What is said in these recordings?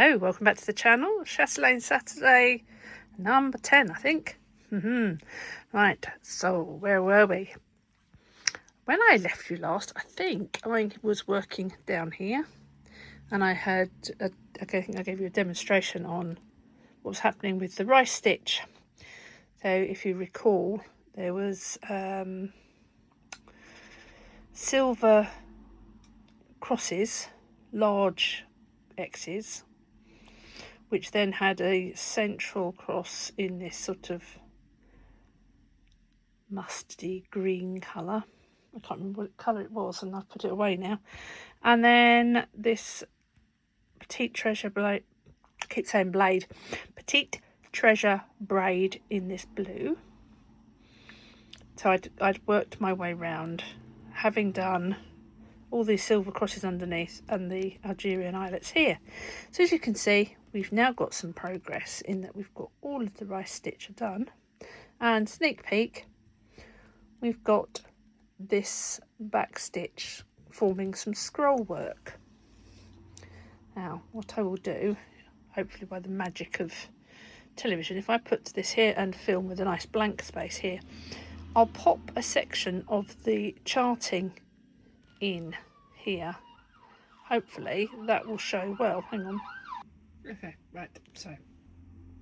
Hello, welcome back to the channel. Chatelaine Saturday, number 10, I think. Right, so where were we? When I left you last, I think I was working down here, and I had, I think I gave you a demonstration on what was happening with the rice stitch. So if you recall, there was silver crosses, large X's, which then had a central cross in this sort of mustardy green colour. I can't remember what colour it was, and I've put it away now. And then this petite treasure blade, I keep saying blade, petite treasure braid in this blue. So I'd worked my way round, having done all these silver crosses underneath and the Algerian eyelets here. So as you can see, we've now got some progress in that we've got all of the rice stitch done. And sneak peek, we've got this back stitch forming some scroll work. Now what I will do, hopefully by the magic of television, if I put this here and film with a nice blank space here, I'll pop a section of the charting in here. Hopefully that will show well. Hang on. Okay, right, so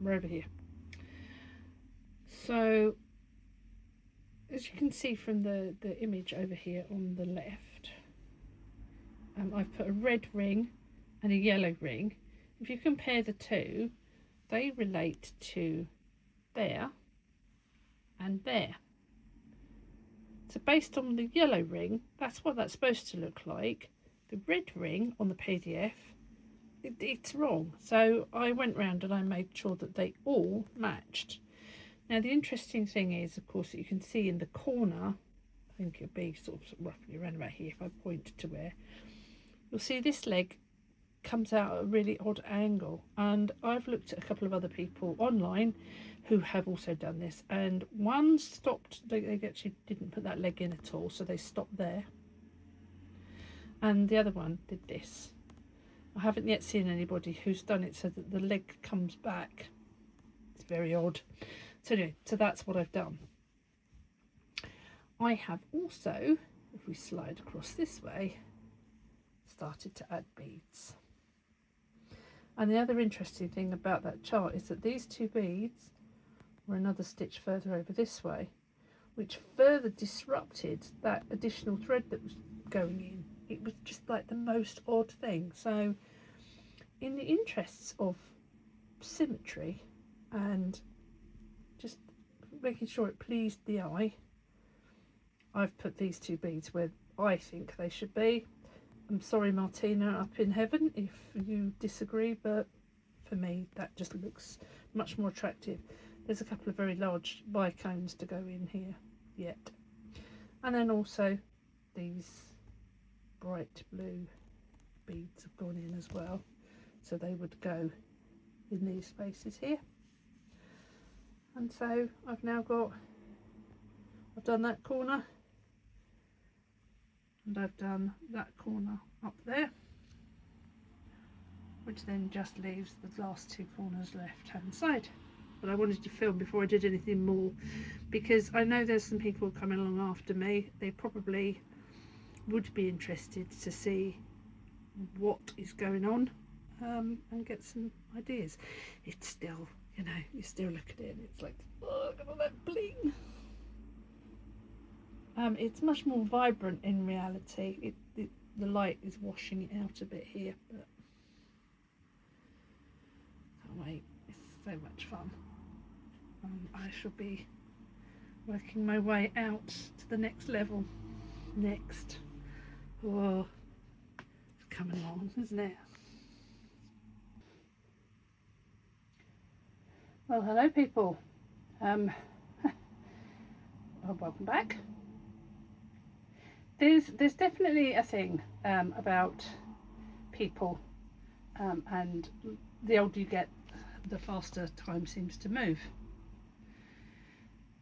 we're over here. So as you can see from the image over here on the left, I've put a red ring and a yellow ring. If you compare the two, they relate to there and there. So based on the yellow ring, that's what that's supposed to look like. The red ring on the PDF, it's wrong. So I went round and I made sure that they all matched. Now the interesting thing is, of course, that you can see in the corner, I think it'll be sort of roughly around about here if I point to where, you'll see this leg comes out at a really odd angle. And I've looked at a couple of other people online who have also done this, and one stopped, they actually didn't put that leg in at all, so they stopped there, and the other one did this. I haven't yet seen anybody who's done it so that the leg comes back. It's very odd. So anyway, so that's what I've done. I have also, if we slide across this way, started to add beads. And the other interesting thing about that chart is that these two beads were another stitch further over this way, which further disrupted that additional thread that was going in. It was just like the most odd thing. So in the interests of symmetry and just making sure it pleased the eye, I've put these two beads where I think they should be. I'm sorry, Martina up in heaven, if you disagree, but for me that just looks much more attractive. There's a couple of very large bicones to go in here yet. And then also these bright blue beads have gone in as well. So they would go in these spaces here. And so I've now got, I've done that corner, and I've done that corner up there, which then just leaves the last two corners left hand side. But I wanted to film before I did anything more, because I know there's some people coming along after me. They probably would be interested to see what is going on, and get some ideas. It's still, you know, you still look at it and it's like, oh, look at all that bling. It's much more vibrant in reality. The light is washing it out a bit here, but can't wait. It's so much fun. I shall be working my way out to the next level next. Oh, it's coming along, isn't it? Well, hello people. Well, welcome back. There's definitely a thing about people, and the older you get, the faster time seems to move.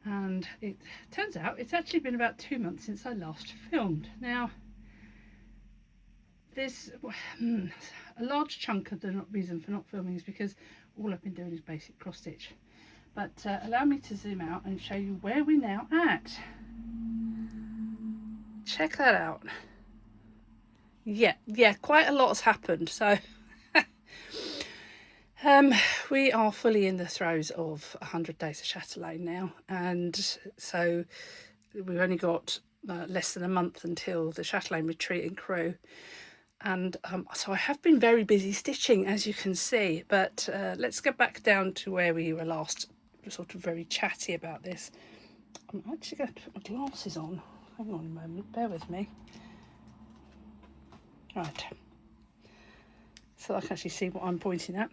And it turns out it's actually been about 2 months since I last filmed. Now, there's a large chunk of the reason for not filming is because all I've been doing is basic cross stitch. But allow me to zoom out and show you where we're now at. Check that out. Yeah, quite a lot has happened. So we are fully in the throes of 100 days of Chatelaine now, and so we've only got less than a month until the Chatelaine retreat in Crewe. And so I have been very busy stitching, as you can see, but let's get back down to where we were last, sort of very chatty about this. I'm actually going to put my glasses on. Hang on a moment, bear with me. Right, so I can actually see what I'm pointing at.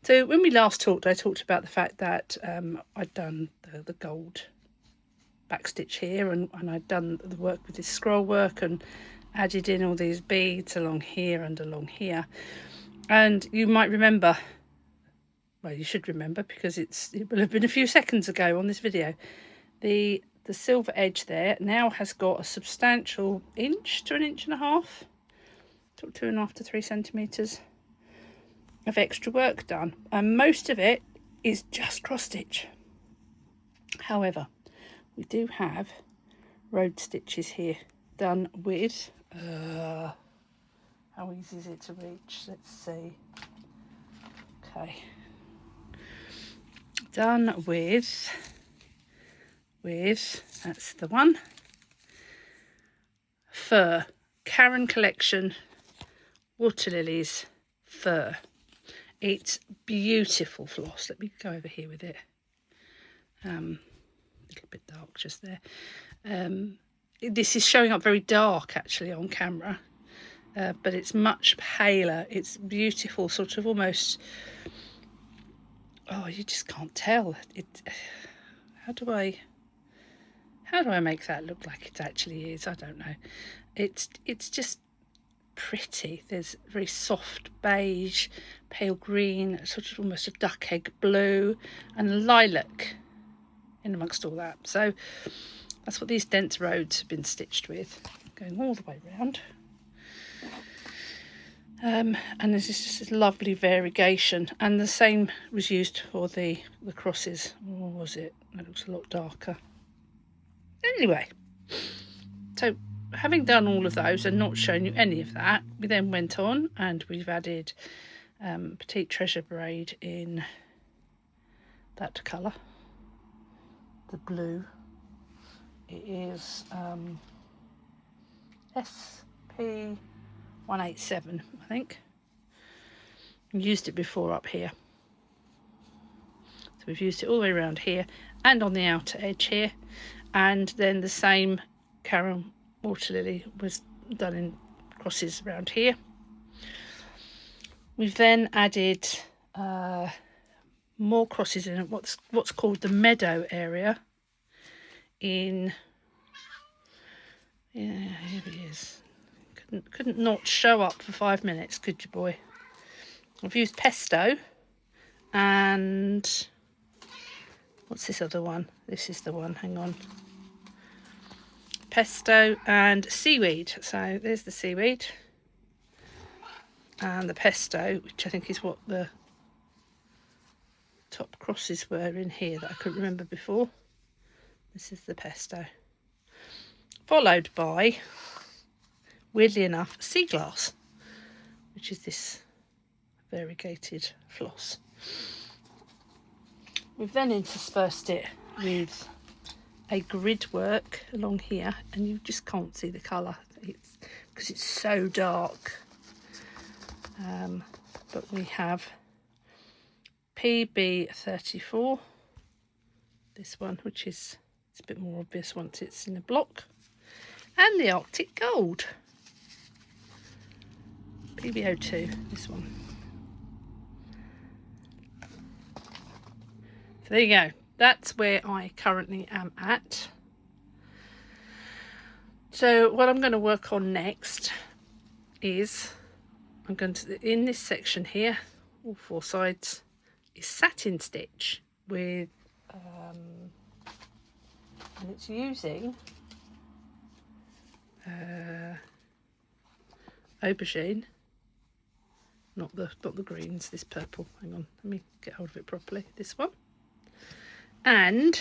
So when we last talked, I talked about the fact that I'd done the gold backstitch here, and I'd done the work with this scroll work and added in all these beads along here and along here. And you might remember, well, you should remember because it will have been a few seconds ago on this video, the silver edge there now has got a substantial inch to 1.5 inches, 2.5 to 3 centimeters of extra work done, and most of it is just cross stitch. However, we do have road stitches here done with how easy is it to reach? Let's see. Okay, done with that's the one, fur, Karen Collection water lilies fur. It's beautiful floss. Let me go over here with it. A little bit dark just there. This is showing up very dark actually on camera, but it's much paler. It's beautiful, sort of almost, oh, you just can't tell it. How do I make that look like it actually is? I don't know. It's just pretty. There's very soft beige, pale green, sort of almost a duck egg blue, and lilac in amongst all that. So that's what these dense roads have been stitched with, going all the way round. And there's just this lovely variegation, and the same was used for the crosses. Or was it? It looks a lot darker. Anyway, so having done all of those and not shown you any of that, we then went on and we've added Petite Treasure braid in that colour, the blue. It is SP187, I think. I used it before up here, so we've used it all the way around here and on the outer edge here, and then the same Karen water lily was done in crosses around here. We've then added more crosses in what's called the meadow area in, yeah, here he is. Couldn't not show up for 5 minutes, could you, boy? I've used pesto and what's this other one? This is the one, hang on. Pesto and seaweed. So there's the seaweed and the pesto, which I think is what the top crosses were in here that I couldn't remember before. This is the pesto, followed by, weirdly enough, sea glass, which is this variegated floss. We've then interspersed it with a grid work along here, and you just can't see the colour because it's so dark. But we have PB34, this one, which is, it's a bit more obvious once it's in a block, and the Arctic Gold, PB02, this one. So there you go. That's where I currently am at. So what I'm going to work on next is, I'm going to, in this section here, all 4 sides, is satin stitch with, and it's using aubergine, not the greens, this purple. Hang on, let me get hold of it properly. This one. And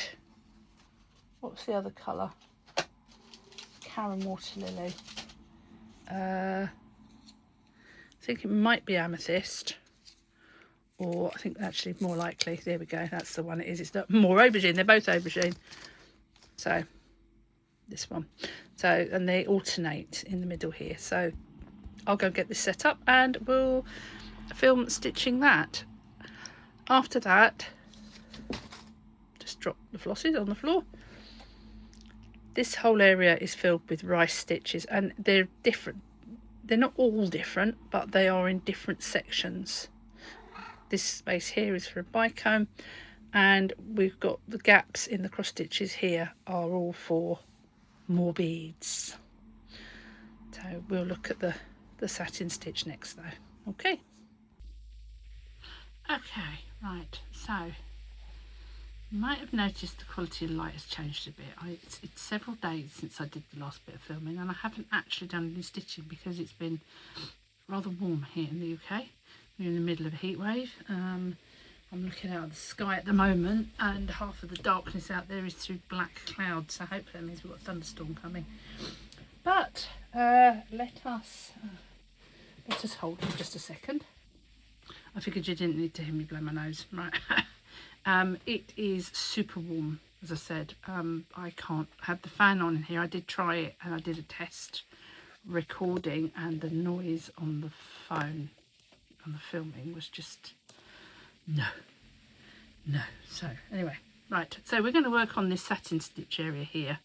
what's the other colour? Karen water lily. I think it might be amethyst, or I think actually more likely, there we go, that's the one it is. It's not more aubergine, they're both aubergine. So this one. So, and they alternate in the middle here. So I'll go get this set up and we'll film stitching that. After that, just drop the flosses on the floor. This whole area is filled with rice stitches, and they're different. They're not all different, but they are in different sections. This space here is for a bicomb, and we've got the gaps in the cross stitches here are all for more beads. So we'll look at the satin stitch next though. Okay, right, so you might have noticed the quality of light has changed a bit. It's several days since I did the last bit of filming, and I haven't actually done any stitching because it's been rather warm here in the UK. We're in the middle of a heat wave. I'm looking out at the sky at the moment, and half of the darkness out there is through black clouds, so hopefully that means we've got a thunderstorm coming. But let us hold for just a second. I figured you didn't need to hear me blow my nose, right? It is super warm, as I said. I can't have the fan on in here. I did try it, and I did a test recording, and the noise on the phone and the filming was just no. So anyway, right, so we're going to work on this satin stitch area here.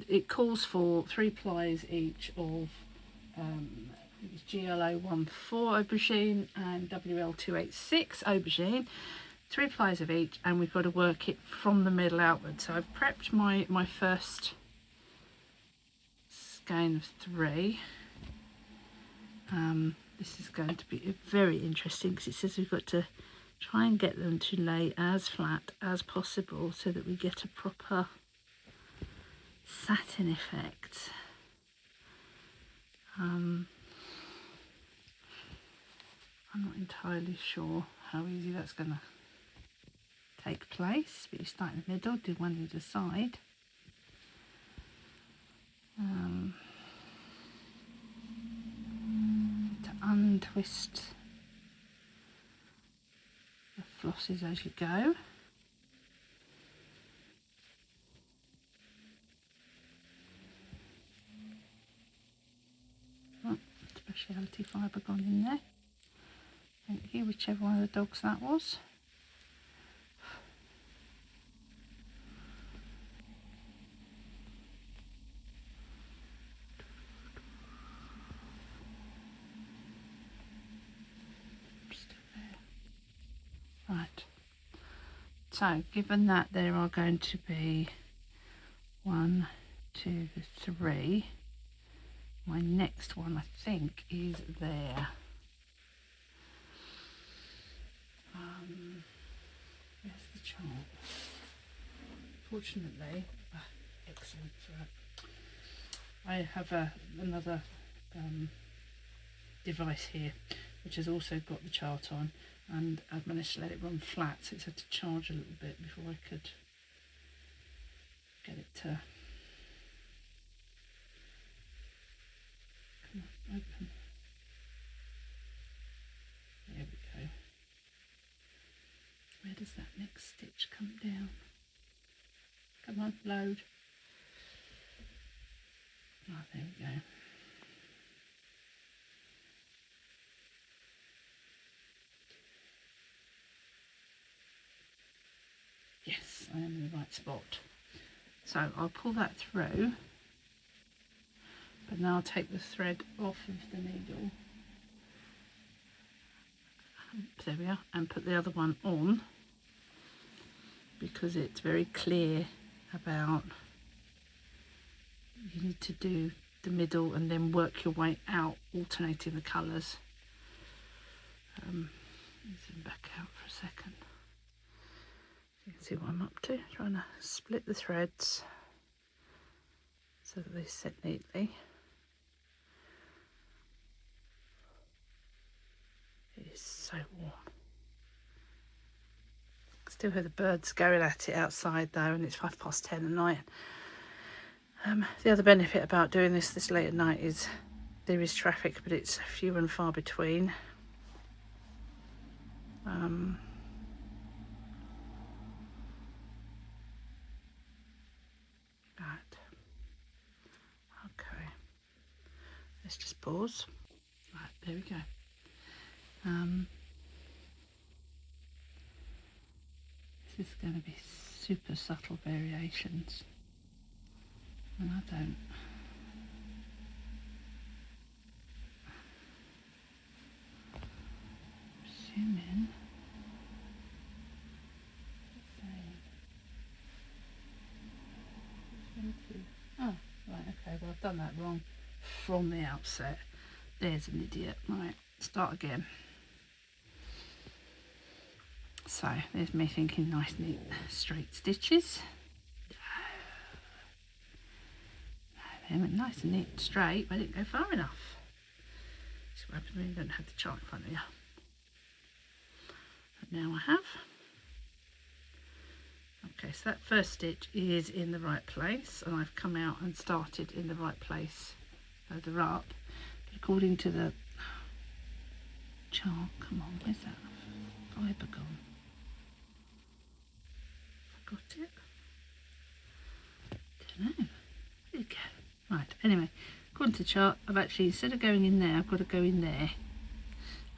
It calls for 3 plies each of it's GL014 aubergine and WL286 aubergine, 3 plies of each, and we've got to work it from the middle outward. So I've prepped my first skein of 3. This is going to be very interesting because it says we've got to try and get them to lay as flat as possible so that we get a proper satin effect. I'm not entirely sure how easy that's going to take place, but you start in the middle, do one either side. To untwist the flosses as you go. Oh, speciality fibre gone in there. Thank you, whichever one of the dogs that was. Right, so given that there are going to be 1, 2, 3, my next one I think is there. Where's the chart? Fortunately, excellent. I have another device here which has also got the chart on, and I've managed to let it run flat, so it's had to charge a little bit before I could get it to come on, open. There we go. Where does that next stitch come down? Come on, load. Oh, there we go. Yes, I am in the right spot. So I'll pull that through, but now I'll take the thread off of the needle. There we are, and put the other one on, because it's very clear about you need to do the middle and then work your way out, alternating the colours. Zoom back out for a second. You can see what I'm up to, trying to split the threads so that they sit neatly. so warm. Still hear the birds going at it outside though, and it's 10:05 at night. The other benefit about doing this late at night is there is traffic, but it's few and far between. Right. Okay. Let's just pause. Right, there we go. This is going to be super subtle variations, and I don't. Zoom in. Oh, right, okay, well I've done that wrong from the outset. There's an idiot. Right, start again. So there's me thinking nice neat straight stitches. They went nice and neat and straight, but I didn't go far enough. That's what happens when you don't have the chart in front of you. But now I have. Okay, so that first stitch is in the right place, and I've come out and started in the right place further up. But according to the chart, come on, where's that fibre gone? I got it? Don't know. There you go. Right, anyway, according to the chart, I've actually, instead of going in there, I've got to go in there,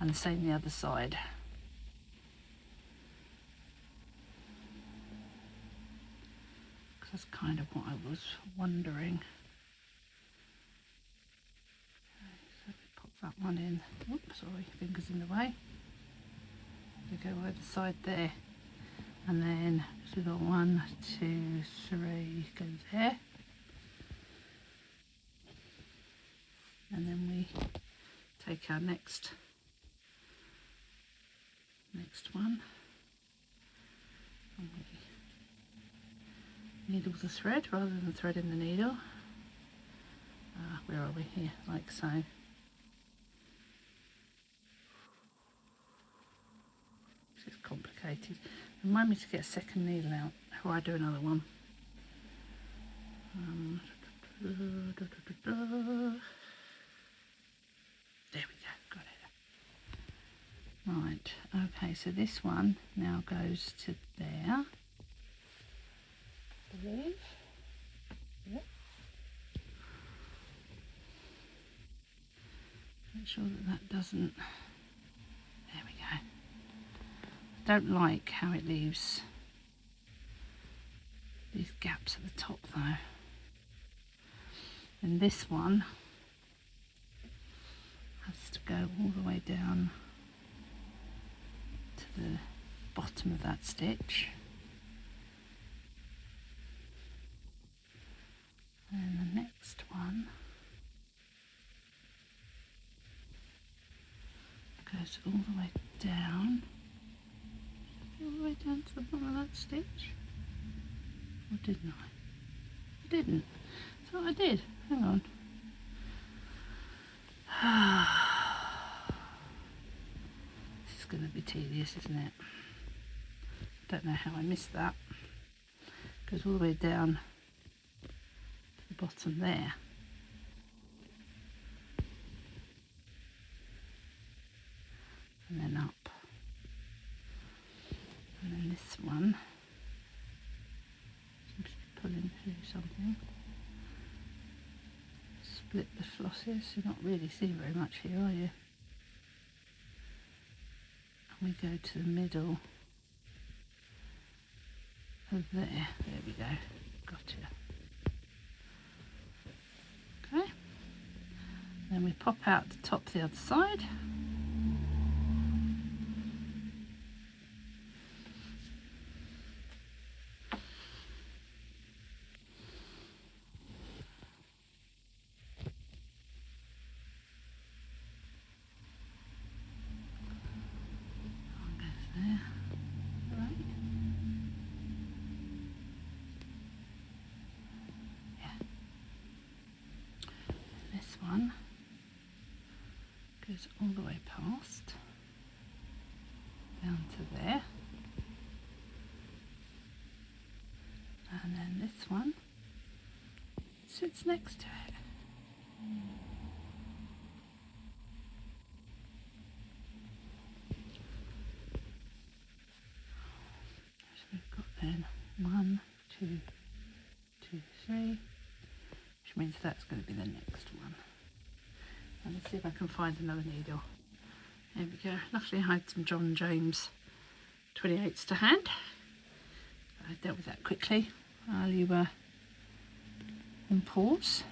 and the same the other side. That's kind of what I was wondering. Okay, so we pop that one in. Oops, sorry, fingers in the way. We go either side there, and then so we've got 1, 2, 3 go there, and then we take our next one, and we needle the thread rather than threading the needle. Where are we here? Like so. This is complicated. Remind me to get a second needle out before I do another one. There we go, got it. Right, okay, so this one now goes to there. Believe. Yep. Make sure that doesn't. There we go. I don't like how it leaves these gaps at the top though. And this one has to go all the way down to the bottom of that stitch. And the next one goes all the way down. All the way down to the bottom of that stitch. Or didn't I? I didn't. I thought I did. Hang on. This is going to be tedious, isn't it? Don't know how I missed that. Goes all the way down to the bottom there. And then up. And then this one seems to be pulling through something. Split the flosses. You're not really seeing very much here, are you? And we go to the middle of there. There we go. Gotcha. Okay. Then we pop out the top the other side. All the way past. this one sits next to it. So we've got then 1, 2, 2, 3, which means that's going to be the next one. And let's see if I can find another needle. There we go. Luckily I had some John James 28s to hand. I dealt with that quickly while you were on pause,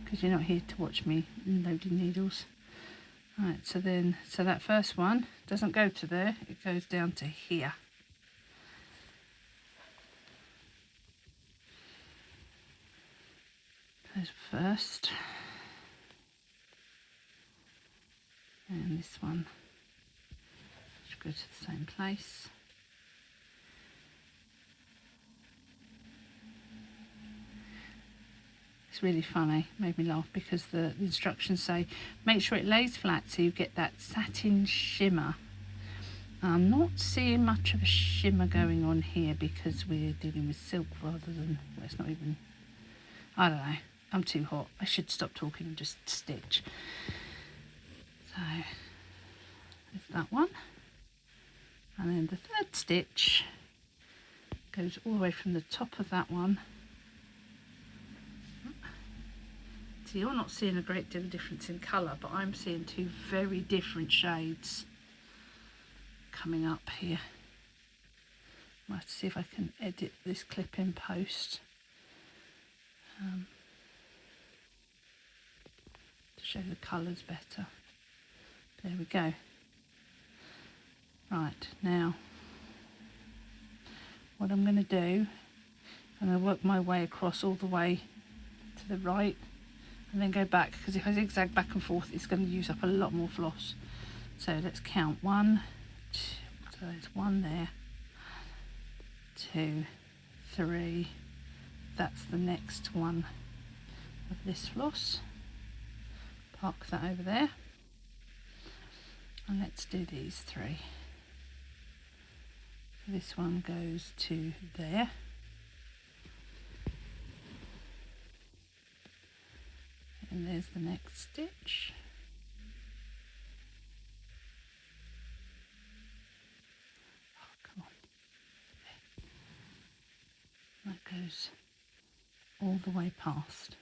because you're not here to watch me loading needles. Right, so that first one doesn't go to there, it goes down to here. Goes first, and this one should go to the same place. It's really funny, made me laugh, because the instructions say make sure it lays flat so you get that satin shimmer. I'm not seeing much of a shimmer going on here because we're dealing with silk rather than, well, it's not even, I don't know, I'm too hot. I should stop talking and just stitch. So there's that one, and then the third stitch goes all the way from the top of that one. So you're not seeing a great deal of difference in colour, but I'm seeing two very different shades coming up here. I'll have to see if I can edit this clip in post to show the colours better. There we go. Right, now what I'm going to do, I'm going to work my way across all the way to the right and then go back, because if I zigzag back and forth it's going to use up a lot more floss. So let's count 1, 2, so there's 1 there, 2, 3, that's the next one of this floss. Park that over there, and let's do these 3. So this one goes to there. And there's the next stitch. Oh, come on. That goes all the way past.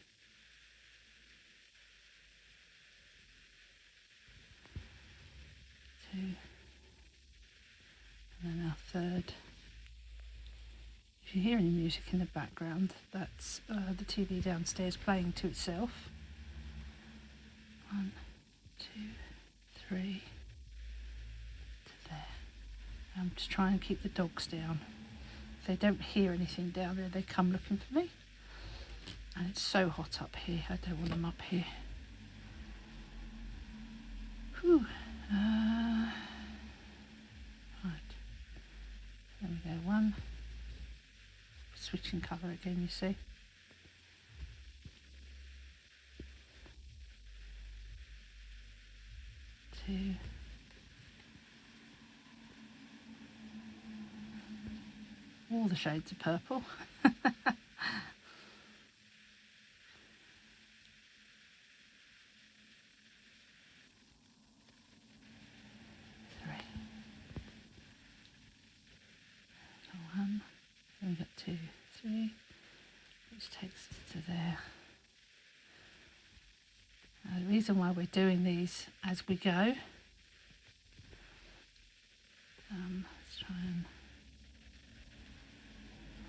2. And then our third. If you hear any music in the background, that's the TV downstairs playing to itself. 1, 2, 3, to there. I'm just trying to keep the dogs down. If they don't hear anything down there, they come looking for me. And it's so hot up here, I don't want them up here. Whew. Right. There we go, 1. Switching colour again, you see. 2. All the shades of purple. 3. So 1, then we've got 2, 3, which takes us to there. Now, the reason why we're doing these as we go, let's try and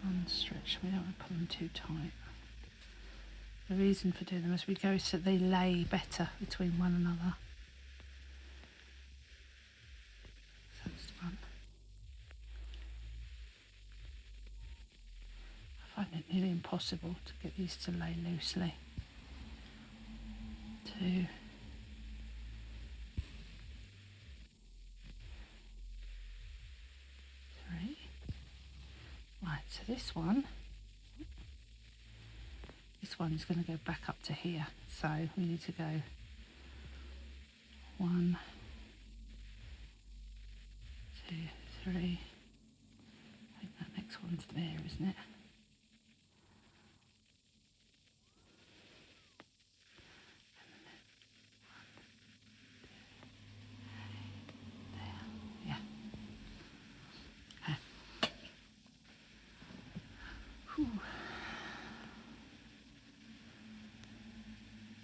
unstretch, we don't want to pull them too tight. The reason for doing them as we go is so they lay better between one another. So that's 1. I find it nearly impossible to get these to lay loosely. 2. 3. Right, so this one is going to go back up to here, so we need to go 1, 2, 3. I think that next one's there, isn't isn't it? Yeah. Okay. Whew.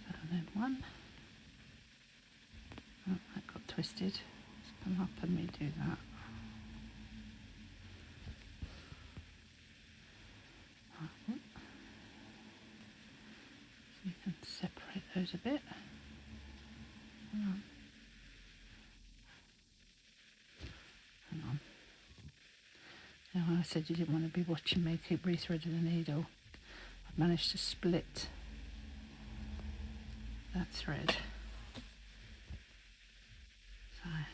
So then one. Oh, that got twisted. Let's come up and redo that. Right. So you can separate those a bit. Hang on. Hang on. Now I said you didn't want to be watching me keep rethreading the needle. I've managed to split that thread. So I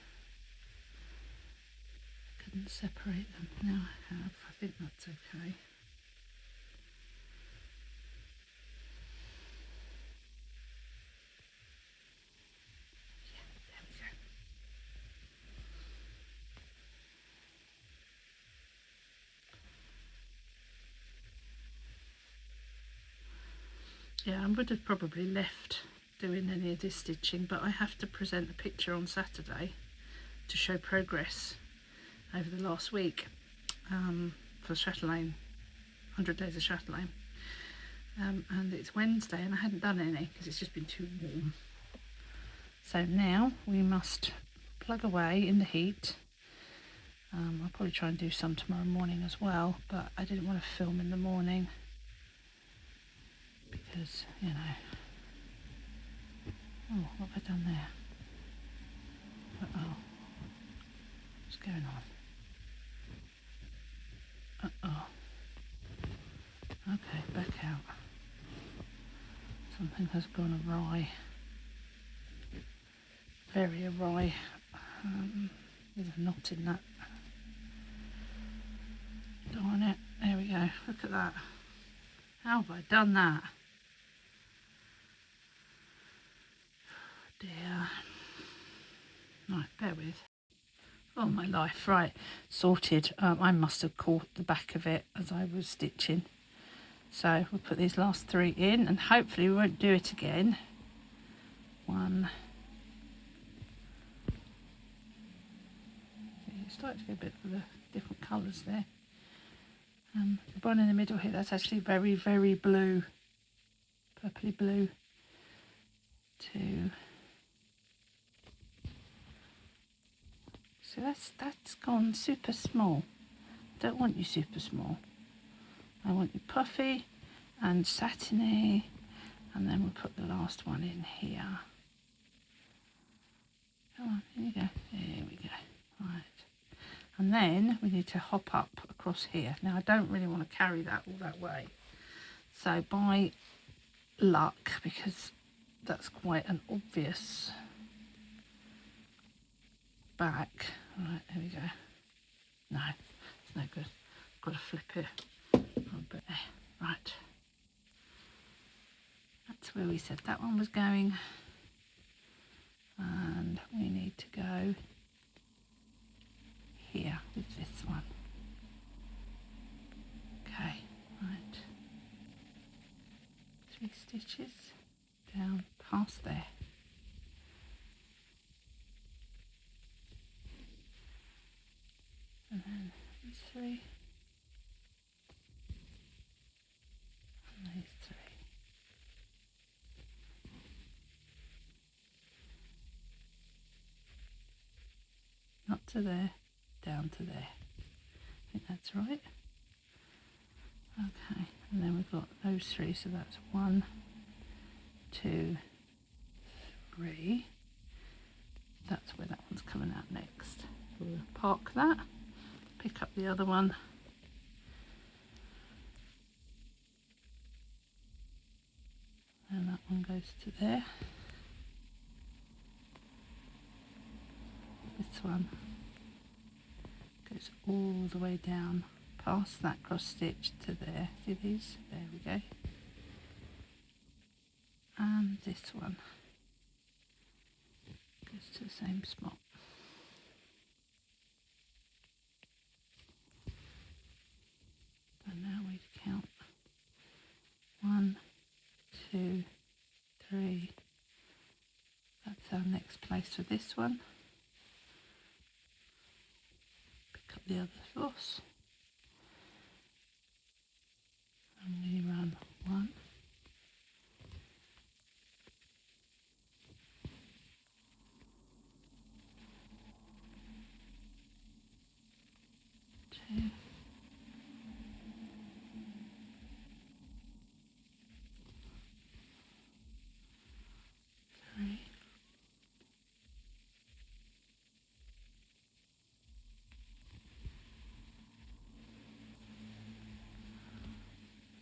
couldn't separate them. Now I have. I think that's okay. Yeah, there we go. Yeah, I would have probably left doing any of this stitching, but I have to present a picture on Saturday to show progress over the last week for Chatelaine, 100 Days of Chatelaine. And it's Wednesday and I hadn't done any because it's just been too warm. So now we must plug away in the heat. I'll probably try and do some tomorrow morning as well, but I didn't want to film in the morning because, you know. Oh, what have I done there? Uh-oh. What's going on? Uh-oh. Okay, back out. Something has gone awry. Very awry. There's a knot in that. Darn it. There we go. Look at that. How have I done that? Dear. Right, bear with. Oh my life, right, sorted. I must have caught the back of it as I was stitching. So we'll put these last three in and hopefully we won't do it again. One. It's starting to get a bit of the different colours there. The one in the middle here, that's actually very, very blue. Purpley blue. Two. So that's gone super small. I don't want you super small. I want you puffy and satiny, and then we'll put the last one in here. Come on, here you go. There we go. Right. And then we need to hop up across here. Now I don't really want to carry that all that way. So by luck, because that's quite an obvious back. Right, there we go. No, it's no good. Got to flip it. Right. That's where we said that one was going. And we need to go here with this one. Okay, right. 3 stitches down past there. And then these 3. And these 3. Not to there, down to there. I think that's right. Okay, and then we've got those 3, so that's 1, 2, 3. That's where that one's coming out next. We'll park that, pick up the other one. And that one goes to there. This one goes all the way down past that cross stitch to there. See these? There we go. And this one goes to the same spot. And now 2, 3. That's our next place for this one. Pick up the other floss and we run 1, 2, 3,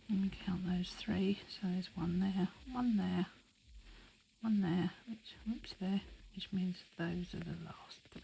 and we count those 3, so there's 1 there, 1 there, 1 there, which means those are the last 3.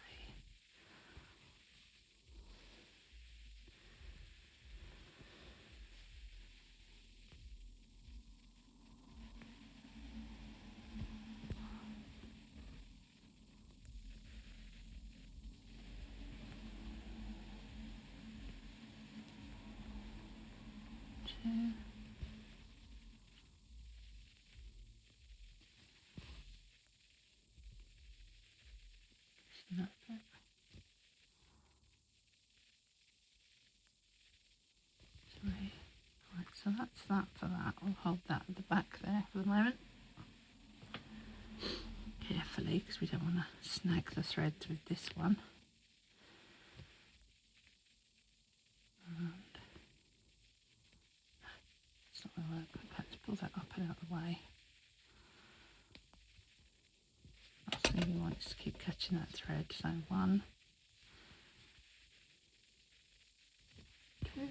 Snap it. 3. Right, so that's that for that. I'll hold that at the back there for the moment. Carefully, because we don't want to snag the threads with this one. And it's not going to work. Let's pull that up and out of the way. Last thing we want is to keep catching that thread. So 1, 2, 3.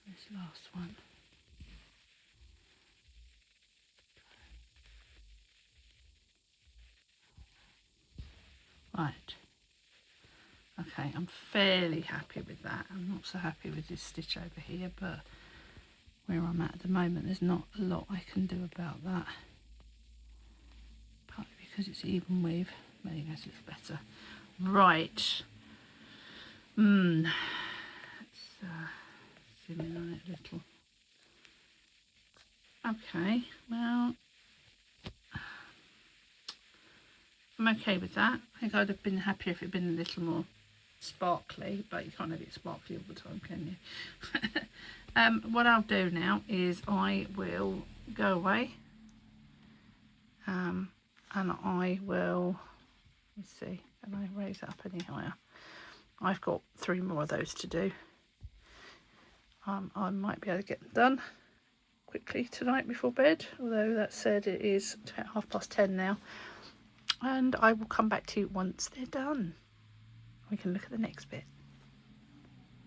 This last one. Right. Okay, I'm fairly happy with that. I'm not so happy with this stitch over here, but where I'm at the moment, there's not a lot I can do about that. Partly because it's even weave. There you go, so it's better. Right. Let's zoom in on it a little. Okay, well, I'm okay with that. I think I'd have been happier if it had been a little more sparkly, but you can't have it sparkly all the time, can you? What I'll do now is I will go away and I will, let's see, can I raise it up any higher? I've got 3 more of those to do. I might be able to get them done quickly tonight before bed, although that said it is 10:30 now, and I will come back to you once they're done. We can look at the next bit.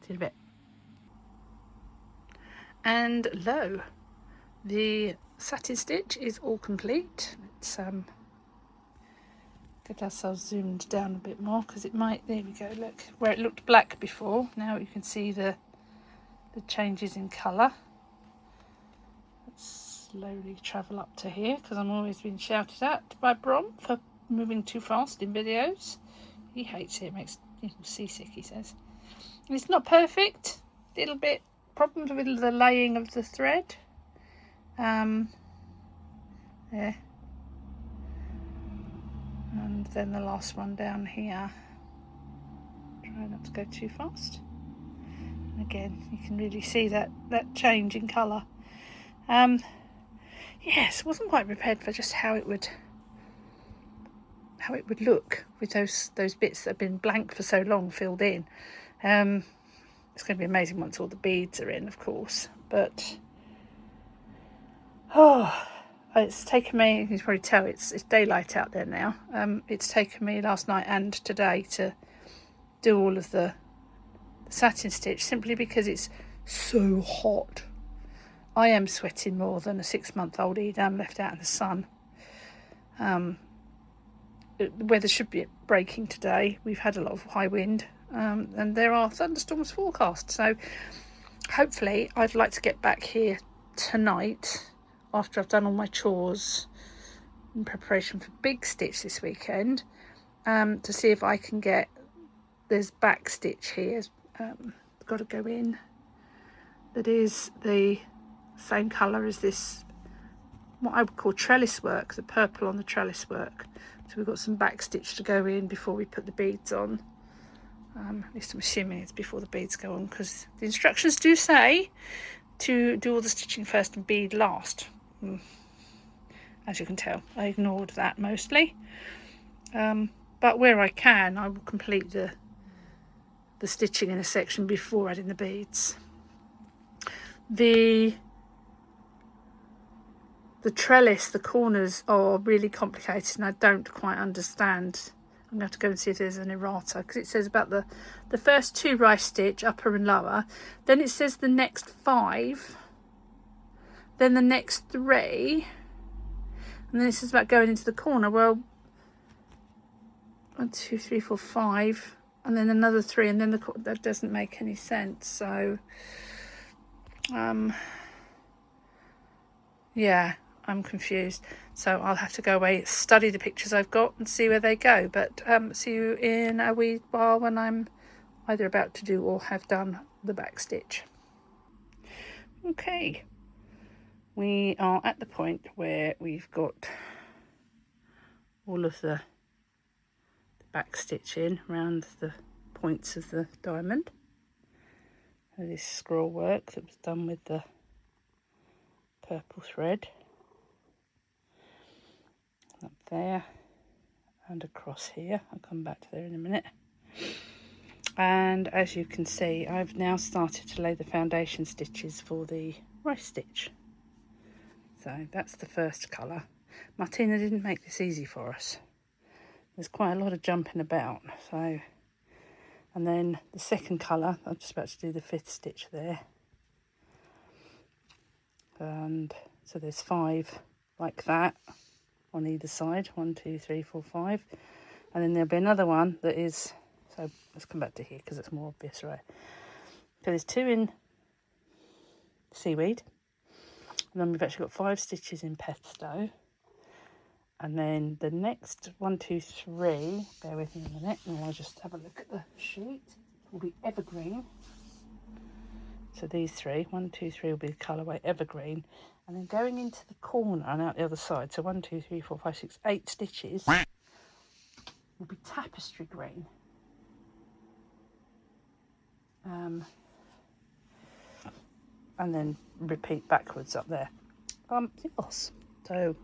See you in a bit. And lo, the satin stitch is all complete. Let's get ourselves zoomed down a bit more, because it might, there we go, look, where it looked black before, now you can see the changes in colour. Let's slowly travel up to here, because I'm always being shouted at by Brom for moving too fast in videos. He hates it, it makes him seasick, he says. And it's not perfect, little bit problems with the laying of the thread. Yeah. And then the last one down here. Try not to go too fast. And again, you can really see that change in colour. Yes, wasn't quite prepared for just how it would look with those bits that have been blank for so long filled in. It's going to be amazing once all the beads are in, of course, but it's taken me, you can probably tell it's daylight out there now. It's taken me last night and today to do all of the satin stitch, simply because it's so hot. I am sweating more than a 6-month-old Edam left out in the sun. The weather should be breaking today. We've had a lot of high wind, and there are thunderstorms forecast. So hopefully I'd like to get back here tonight after I've done all my chores in preparation for big stitch this weekend, to see if I can get, there's back stitch here, got to go in, that is the same colour as this, what I would call trellis work, the purple on the trellis work. So we've got some back stitch to go in before we put the beads on. At least I'm assuming it's before the beads go on, because the instructions do say to do all the stitching first and bead last. As you can tell, I ignored that mostly. But where I can, I will complete the stitching in a section before adding the beads. The trellis, the corners are really complicated and I don't quite understand. I'm going to have to go and see if there's an errata, because it says about the first 2 rice stitch, upper and lower, then it says the next 5, then the next 3, and then it says about going into the corner. Well, 1, 2, 3, 4, 5, and then another 3, and then that doesn't make any sense. So yeah, I'm confused. So I'll have to go away, study the pictures I've got and see where they go. But see you in a wee while when I'm either about to do or have done the back stitch. Okay, we are at the point where we've got all of the back stitch in around the points of the diamond. So this scroll work that was done with the purple thread. Up there and across here. I'll come back to there in a minute. And as you can see, I've now started to lay the foundation stitches for the rice stitch. So that's the first colour. Martina didn't make this easy for us. There's quite a lot of jumping about. So, and then the second colour, I'm just about to do the 5th stitch there. And so there's 5 like that on either side, 1, 2, 3, 4, 5, and then there'll be another one that is, so let's come back to here because it's more obvious, right? So there's 2 in seaweed, and then we've actually got 5 stitches in pesto, and then the next 1, 2, 3, bear with me a minute and I'll just have a look at the sheet, will be evergreen. So these 3, 1, 2, 3 will be the colourway evergreen. And then going into the corner and out the other side, so 1, 2, 3, 4, 5, 6, 8 stitches will be tapestry green. And then repeat backwards up there. Yes. So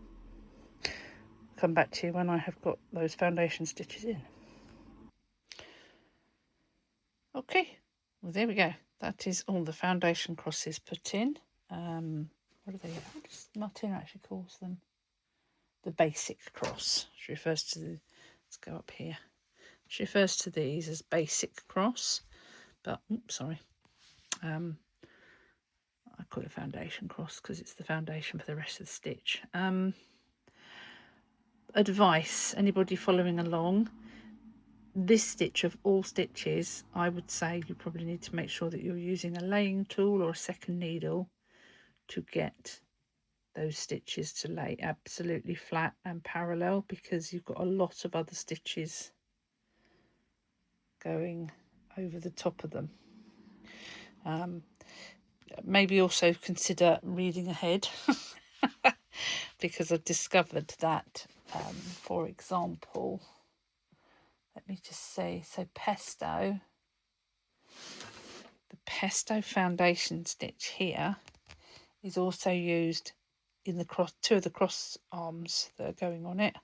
come back to you when I have got those foundation stitches in. Okay, well there we go. That is all the foundation crosses put in. What are they? Martina actually calls them the basic cross. She refers to the, let's go up here. She refers to these as basic cross, but oops, sorry. I call it foundation cross because it's the foundation for the rest of the stitch. Advice, anybody following along, this stitch of all stitches, I would say you probably need to make sure that you're using a laying tool or a second needle to get those stitches to lay absolutely flat and parallel, because you've got a lot of other stitches going over the top of them. Maybe also consider reading ahead because I've discovered that, for example, let me just say, so pesto, the pesto foundation stitch here is also used in the cross, 2 of the cross arms that are going on it,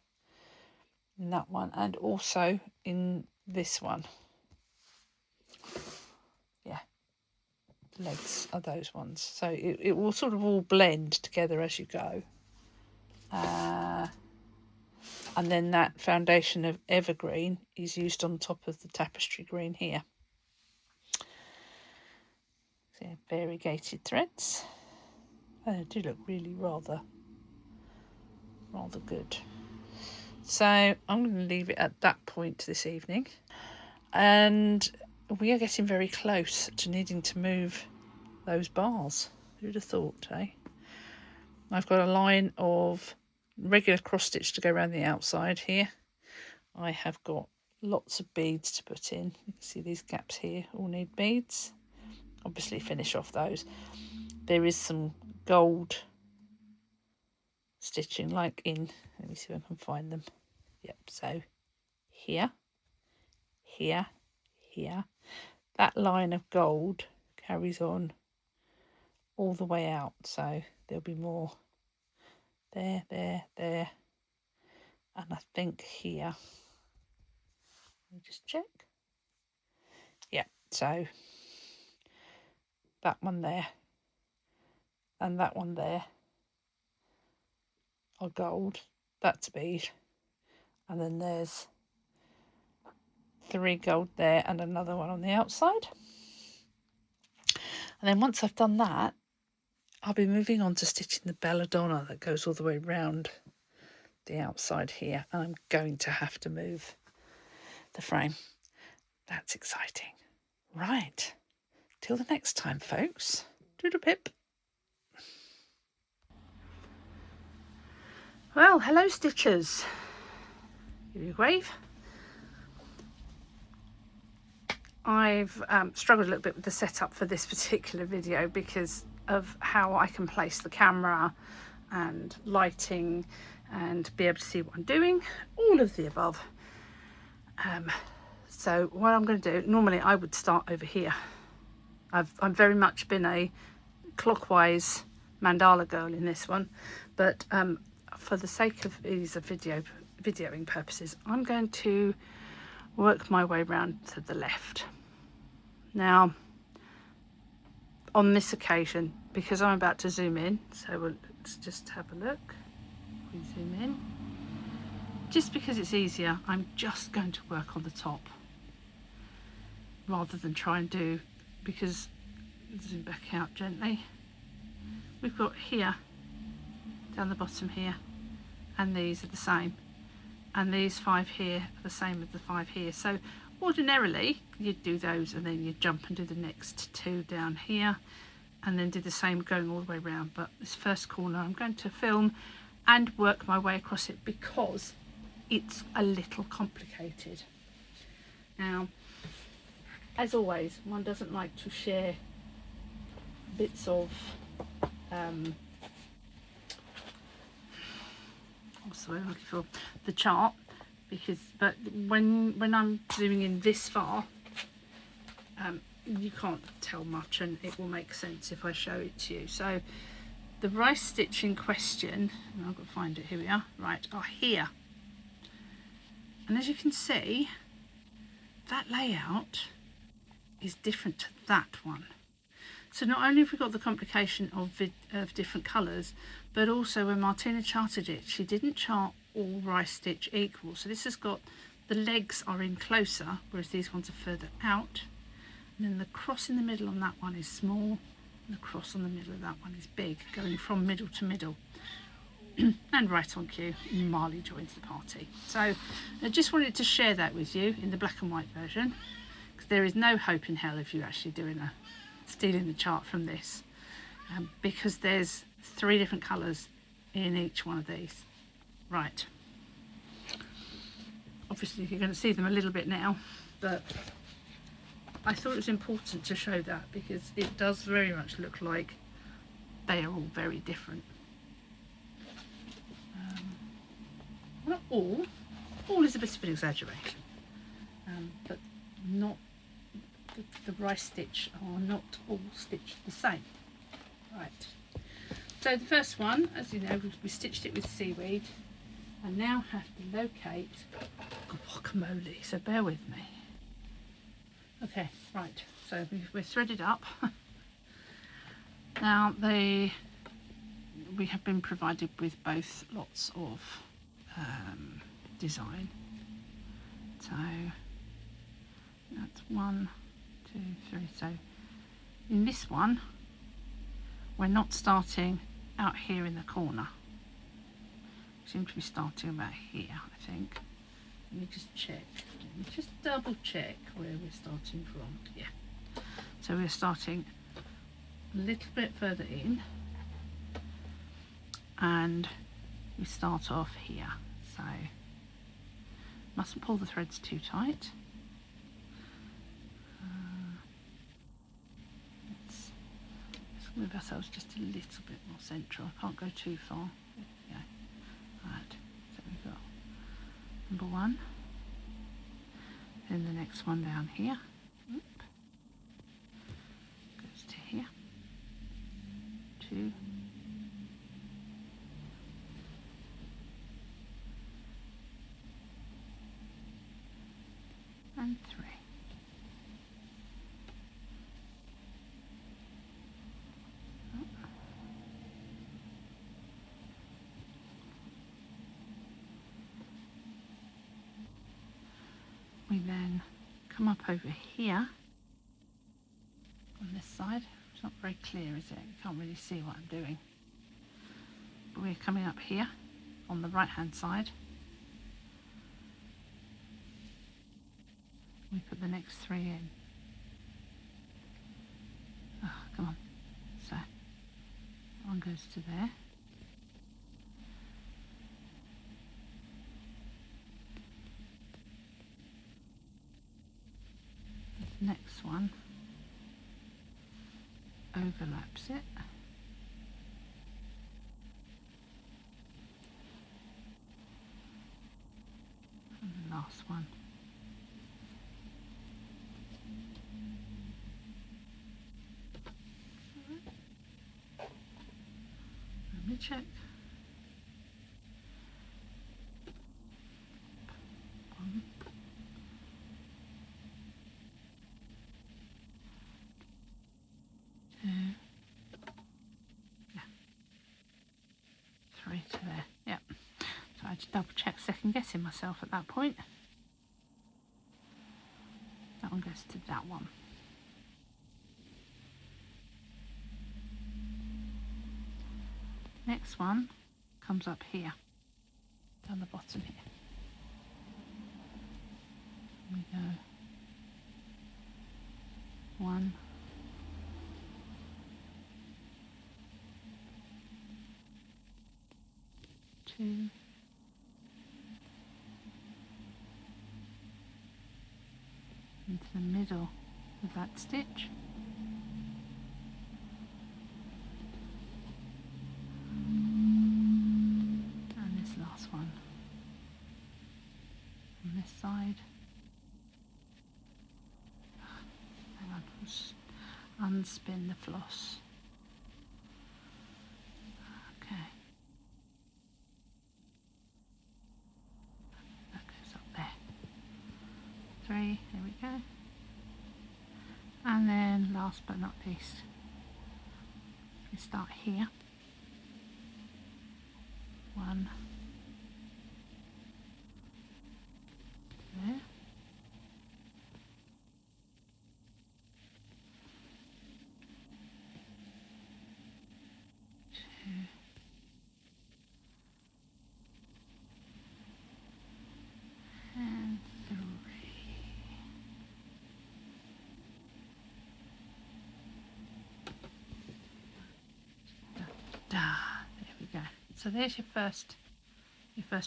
in that one, and also in this one. Yeah, legs are those ones. So it will sort of all blend together as you go. And then that foundation of evergreen is used on top of the tapestry green here. So variegated threads. They do look really rather good. So I'm going to leave it at that point this evening. And we are getting very close to needing to move those bars. Who'd have thought, eh? I've got a line of regular cross stitch to go around the outside here. I have got lots of beads to put in. You can see these gaps here all need beads. Obviously finish off those. There is some gold stitching like in, let me see if I can find them. Yep, so here, here, here. That line of gold carries on all the way out, so there'll be more there, there, and I think here. Let me just check. Yeah, so that one there and that one there are gold. That's a bead, and then there's 3 gold there and another one on the outside. And then once I've done that, I'll be moving on to stitching the belladonna that goes all the way round the outside here, and I'm going to have to move the frame. That's exciting. Right, till the next time, folks. Doodle pip. Well, hello stitchers. Give you a wave. I've struggled a little bit with the setup for this particular video because of how I can place the camera and lighting and be able to see what I'm doing, all of the above. So what I'm going to do, normally I would start over here. I've very much been a clockwise mandala girl in this one, but for the sake of ease of videoing purposes, I'm going to work my way round to the left. Now, on this occasion, because I'm about to zoom in, so let's just have a look. We zoom in. Just because it's easier, I'm just going to work on the top rather than try and do, because zoom back out gently. We've got here, down the bottom here, and these are the same. And these 5 here are the same as the 5 here. So ordinarily you'd do those and then you'd jump and do the next 2 down here and then do the same going all the way around. But this first corner I'm going to film and work my way across it because it's a little complicated. Now, as always, one doesn't like to share bits of what's the word I'm looking for, the chart, but when I'm zooming in this far, you can't tell much, and it will make sense if I show it to you. So the rice stitch in question, and I've got to find it, here we are, right, are here. And as you can see, that layout is different to that one. So not only have we got the complication of different colours, but also when Martina charted it, she didn't chart all rice stitch equal. So this has got, the legs are in closer, whereas these ones are further out. And then the cross in the middle on that one is small, and the cross on the middle of that one is big, going from middle to middle. And right on cue, Marley joins the party. So I just wanted to share that with you in the black and white version, because there is no hope in hell if you're actually stealing the chart from this, because there's 3 different colours in each one of these. Right, obviously you're going to see them a little bit now, but I thought it was important to show that because it does very much look like they are all very different. Not all is a bit of an exaggeration, but not the rice stitch are not all stitched the same. Right, so the first one, as you know, we stitched it with seaweed. I now have to locate guacamole, so bear with me. Okay, right, so we're threaded up. Now we have been provided with both lots of design. So that's 1, 2, 3. So in this one, we're not starting out here in the corner. We seem to be starting about here, I think. Let me just check. Let me just double check where we're starting from. Yeah. So we're starting a little bit further in, and we start off here. So mustn't pull the threads too tight. Let's move ourselves just a little bit more central. I can't go too far. There we go. Right, so we've got number 1, then the next one down here. Oop. Goes to here. 2. And 3. We then come up over here on this side. It's not very clear, is it? You can't really see what I'm doing. But we're coming up here on the right hand side. We put the next 3 in. Oh, come on. So that one goes to there. The next one overlaps it. And the last one. Let me check. 1, 2, yeah, 3 to there. Yep. So I had to double check, second guessing myself at that point. That one goes to that one. Next one comes up here, down the bottom here. We go 1, 2, into the middle of that stitch. Last one on this side. Hang on, just unspin the floss. Okay, that goes up there. 3, here we go. And then last but not least, we start here. 1. There. 2. And 3. There we go. So there's your first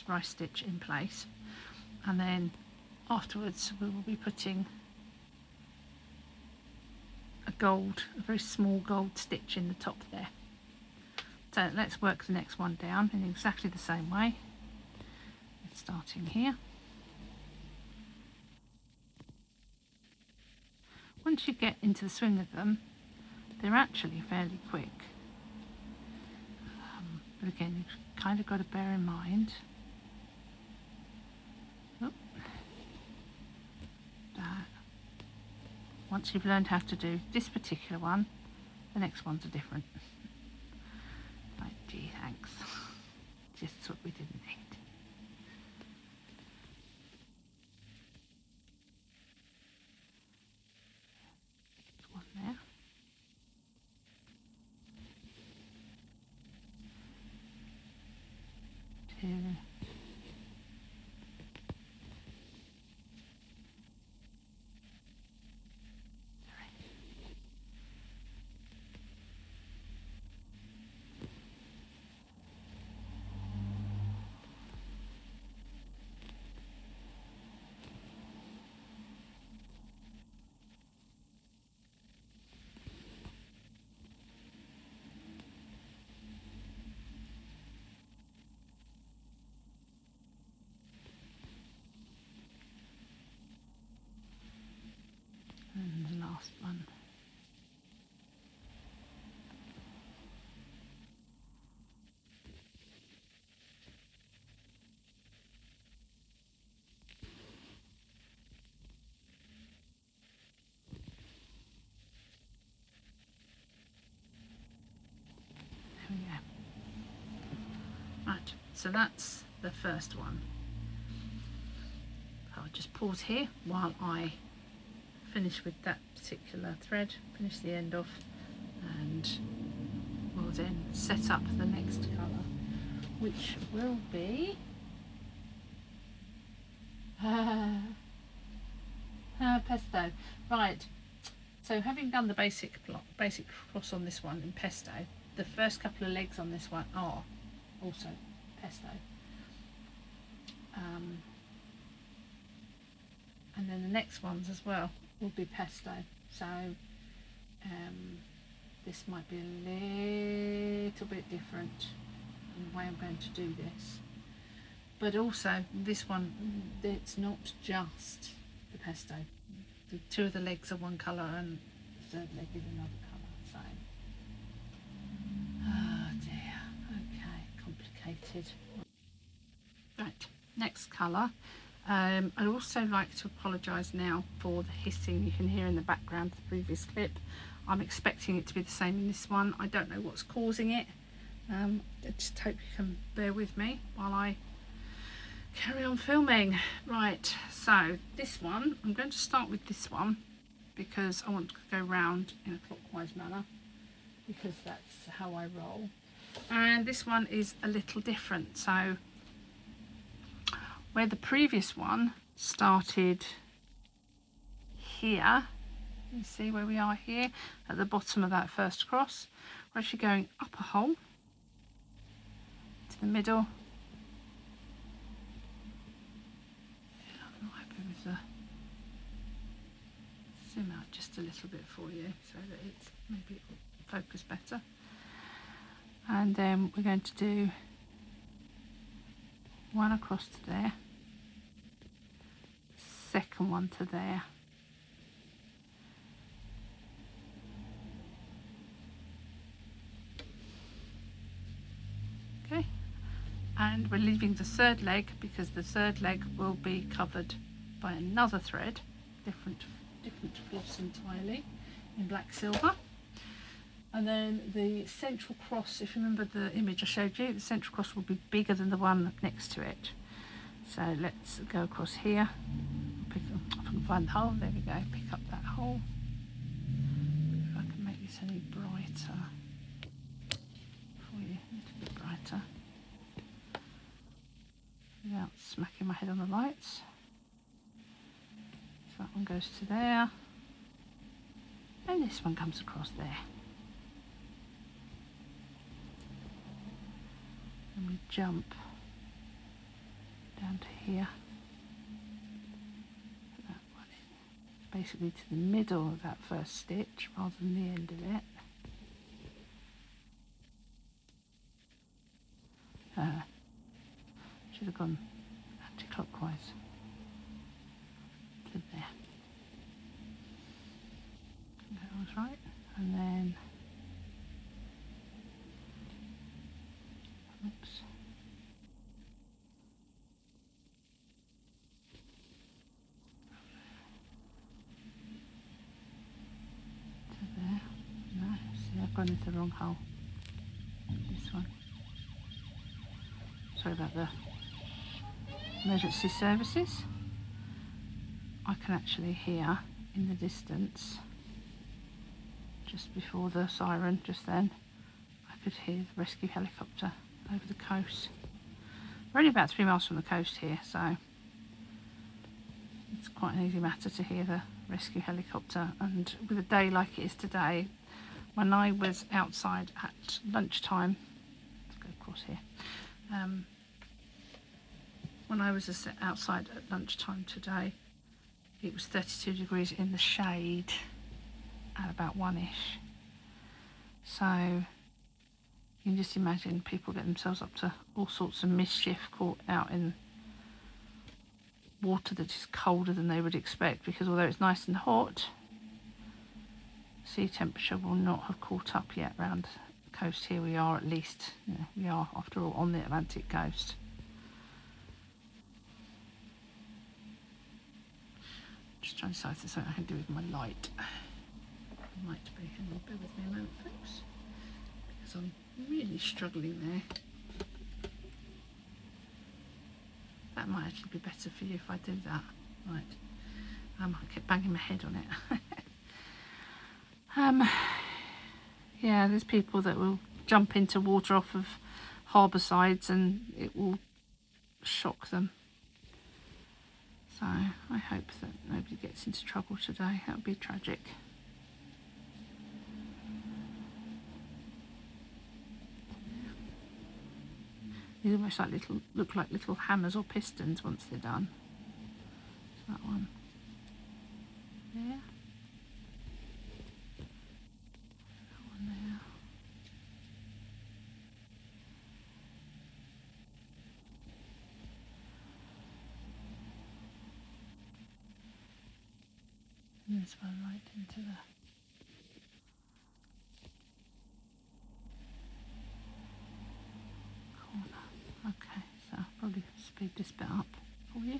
rice stitch in place, and then afterwards we will be putting a very small gold stitch in the top there. So let's work the next one down in exactly the same way. Starting here. Once you get into the swing of them, they're actually fairly quick. But again, you've kind of got to bear in mind that once you've learned how to do this particular one, the next ones are different. Like, gee, thanks. Just what we didn't need. There's one there. Two. we go. Right, so that's the first one. I'll just pause here while I finish with that particular thread, finish the end off, and we'll then set up the next colour, which will be pesto. Right, so having done the basic cross on this one in pesto, the first couple of legs on this one are also pesto, and then the next ones as well will be pesto. So this might be a little bit different in the way I'm going to do this, but also this one, it's not just the pesto. The two of the legs are one colour and the third leg is another colour. So oh dear, okay, complicated. Right, next colour. I'd also like to apologise now for the hissing you can hear in the background of the previous clip. I'm expecting it to be the same in this one. I don't know what's causing it. I just hope you can bear with me while I carry on filming. Right, so this one, I'm going to start with this one because I want to go round in a clockwise manner because that's how I roll. And this one is a little different. So where the previous one started here, you see where we are here at the bottom of that first cross, we're actually going up a hole to the middle. I'm not happy with the zoom out just a little bit for you so that it's maybe focus better. And then we're going to do one across to there, second one to there, okay, and we're leaving the third leg because the third leg will be covered by another thread, different floss entirely, in black silver. And then the central cross, if you remember the image I showed you, the central cross will be bigger than the one next to it. So let's go across here, pick up, if I can find the hole, there we go, pick up that hole. If I can make this any brighter for you, a little bit brighter, without smacking my head on the lights. So that one goes to there, and this one comes across there. And we jump down to here, put that one in, basically to the middle of that first stitch rather than the end of it. Should have gone anti-clockwise to there. That was right, and then oops. To there. No, see, I've gone into the wrong hole. This one. Sorry about the emergency services. I can actually hear in the distance, just before the siren, just then, I could hear the rescue helicopter over the coast. We're only about 3 miles from the coast here, so it's quite an easy matter to hear the rescue helicopter. And with a day like it is today, when I was outside at lunchtime, let's go across here, when I was outside at lunchtime today, it was 32 degrees in the shade at about 1ish. So you can just imagine people get themselves up to all sorts of mischief caught out in water that is colder than they would expect, because although it's nice and hot, sea temperature will not have caught up yet around the coast here. We are, at least, you know, we are after all on the Atlantic coast. Just trying to decide if there's something I can do with my light. Might be, hang on, bear with me a moment folks, because I'm Really struggling there. That might actually be better for you if I do that. Right. I kept banging my head on it. Yeah, there's people that will jump into water off of harbour sides and it will shock them. So I hope that nobody gets into trouble today. That would be tragic. These almost like look like little hammers or pistons once they're done. So that one. There. That one there. And this one right into the corner. Okay, so I'll probably speed this bit up for you.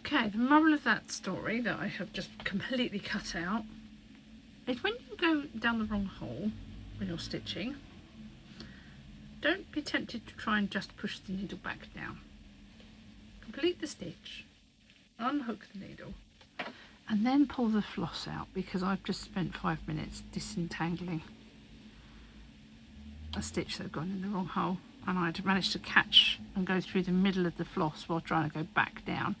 Okay, the moral of that story that I have just completely cut out is when you go down the wrong hole when you're stitching, don't be tempted to try and just push the needle back down. Complete the stitch, unhook the needle, and then pull the floss out, because I've just spent 5 minutes disentangling a stitch that had gone in the wrong hole, and I'd managed to catch and go through the middle of the floss while trying to go back down,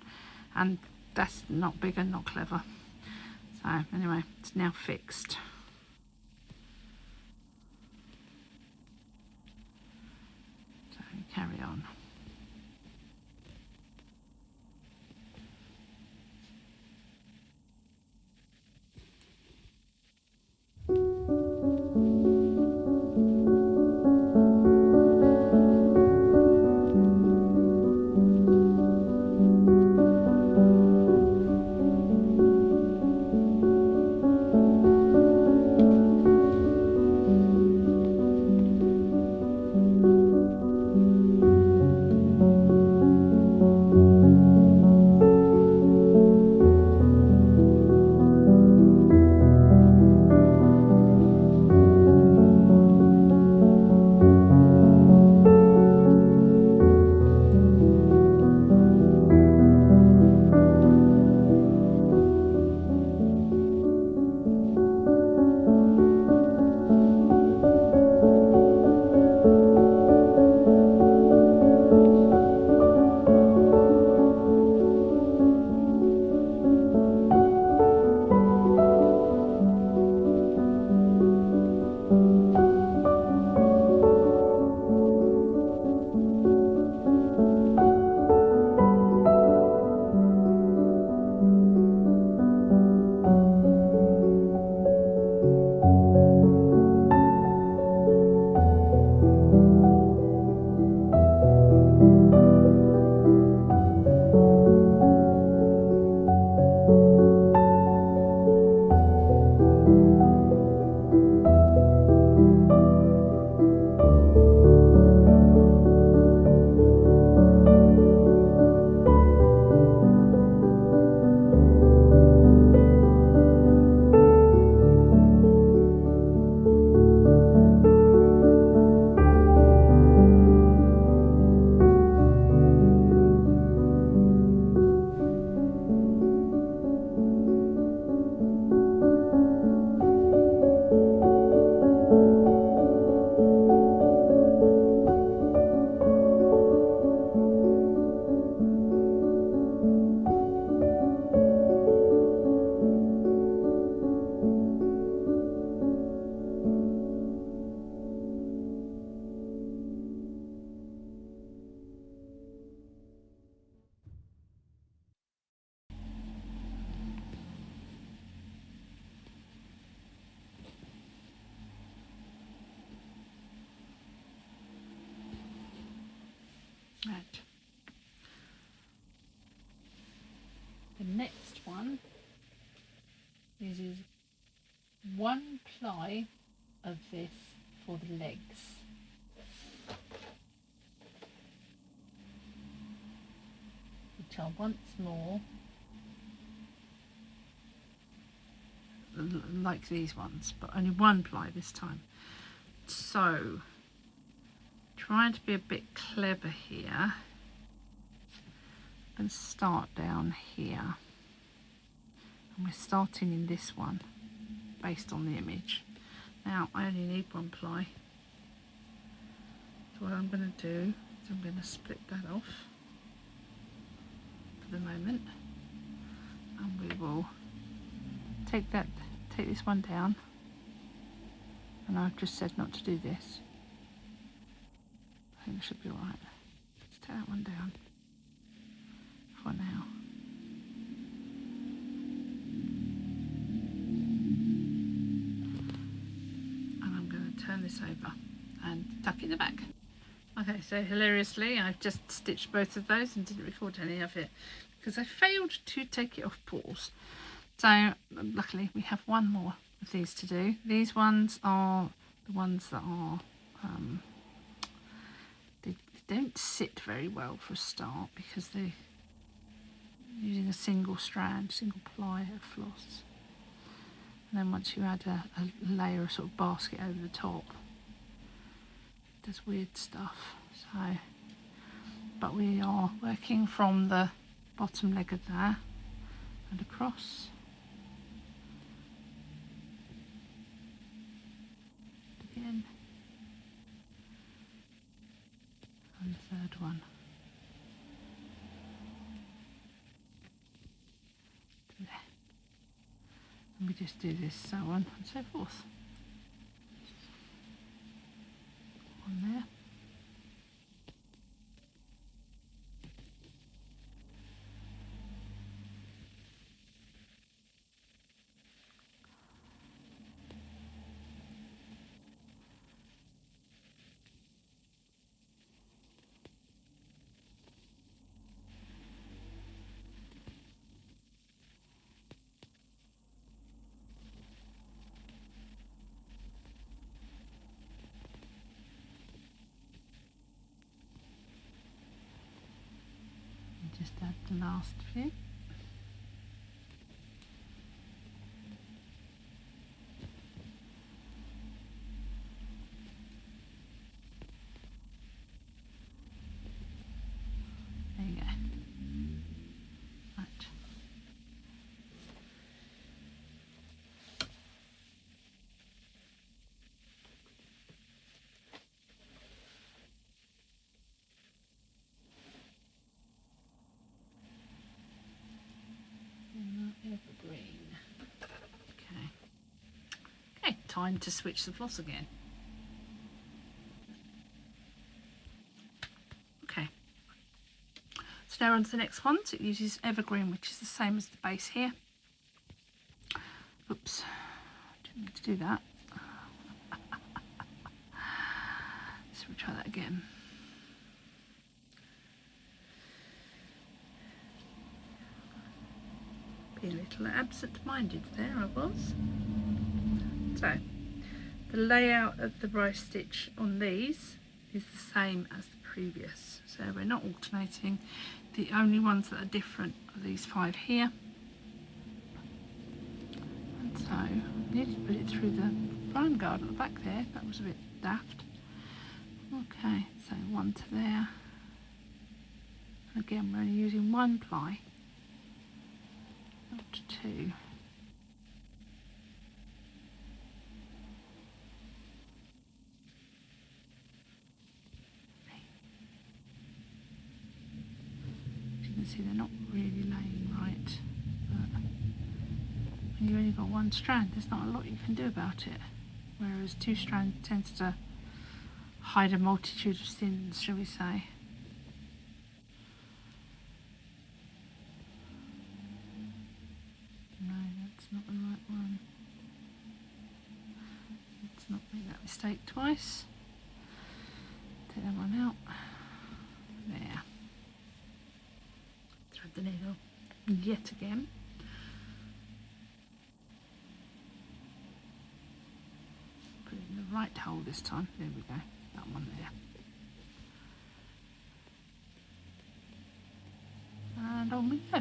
and that's not big and not clever. So anyway, it's now fixed. So carry on. Right. The next one uses 1 ply of this for the legs. Which are once more like these ones, but only 1 ply this time. So, trying to be a bit clever here and start down here. And we're starting in this one based on the image. Now, I only need 1 ply. So what I'm going to do is I'm going to split that off for the moment, and we will take this one down, and I've just said not to do this. I think it should be alright. Let's take that one down for now. And I'm going to turn this over and tuck it in the back. Okay, so hilariously I've just stitched both of those and didn't record any of it because I failed to take it off pause. So luckily we have one more of these to do. These ones are the ones that are they don't sit very well for a start because they're using a single strand, single ply of floss. And then once you add a layer of sort of basket over the top, it does weird stuff. So, but we are working from the bottom leg of there and across. Again. And the third one. There. And we just do this, so on and so forth. On there. Just add the last few. There you go. Right. Evergreen. Okay, time to switch the floss again. Okay, so now on to the next one. So it uses evergreen, which is the same as the base here. Oops, didn't need to do that. So we'll try that again. Be a little absent-minded there, I was. So, the layout of the rice stitch on these is the same as the previous. So we're not alternating. The only ones that are different are these 5 here. And so, I needed to put it through the frame guard at the back there. That was a bit daft. Okay, so 1 to there. Again, we're only using 1 ply. Not 2. As you can see, they're not really laying right, but when you've only got 1 strand, there's not a lot you can do about it. Whereas 2 strand tends to hide a multitude of sins, shall we say. No, that's not the right one. Let's not make that mistake twice. Take that one out. There. the needle yet again. Put it in the right hole this time. There we go, that one there. And on we go.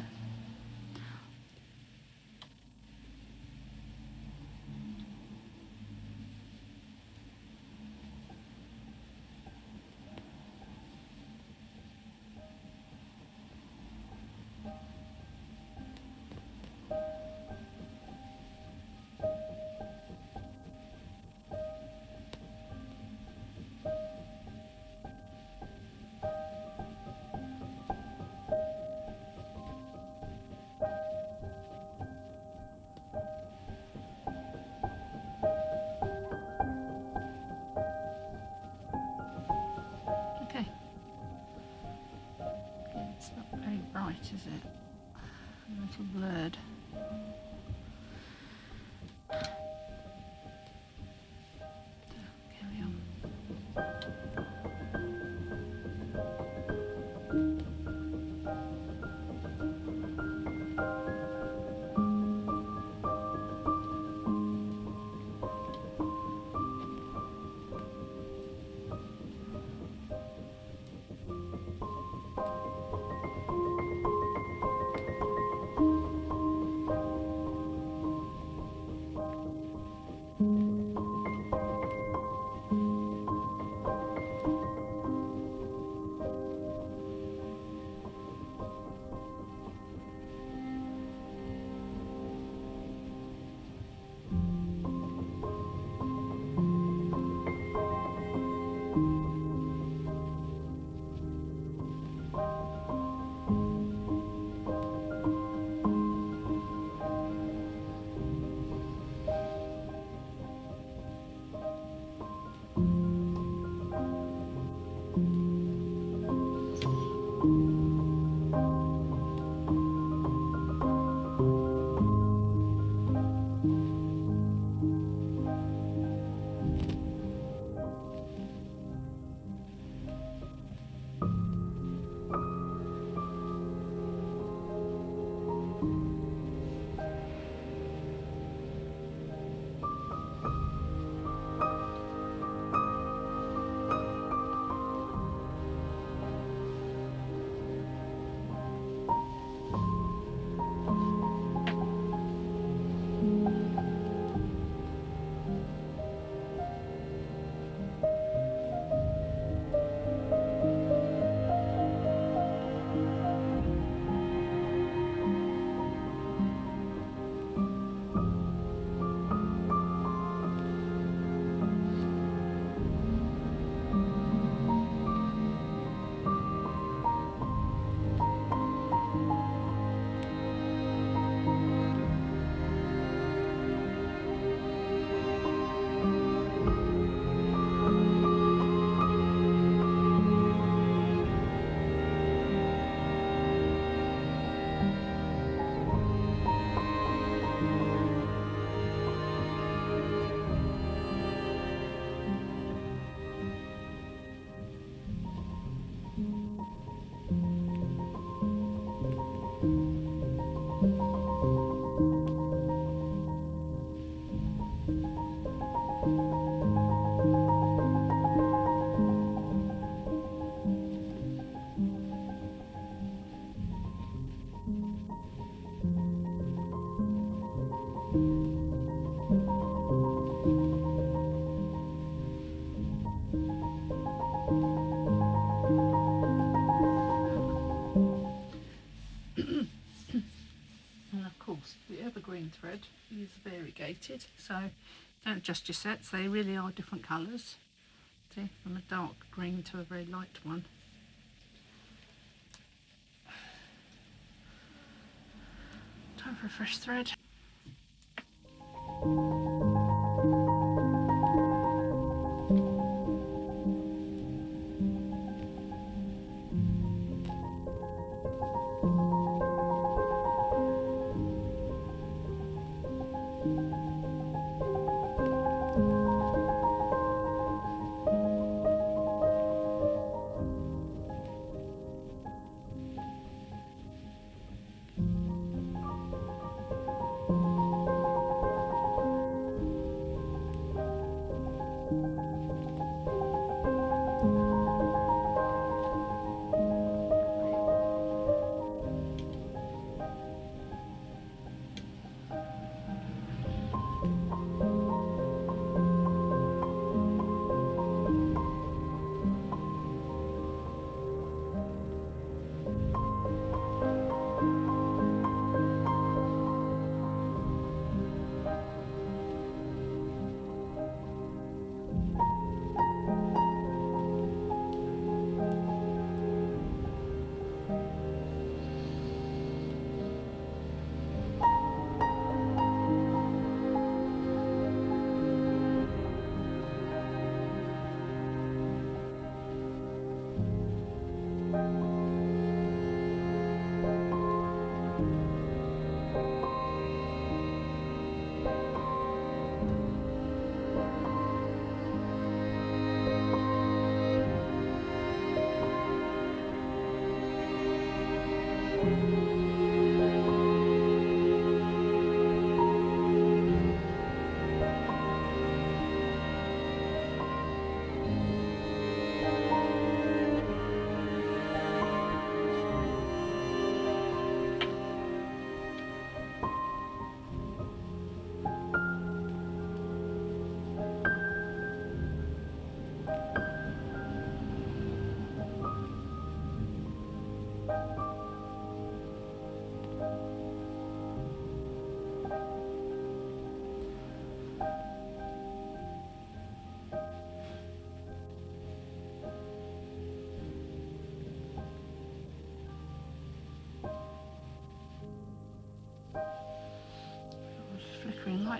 Okay. It's not very bright, is it? A little blurred. Carry on. Evergreen thread is variegated, so don't adjust your sets, they really are different colours. See, from a dark green to a very light one. Time for a fresh thread.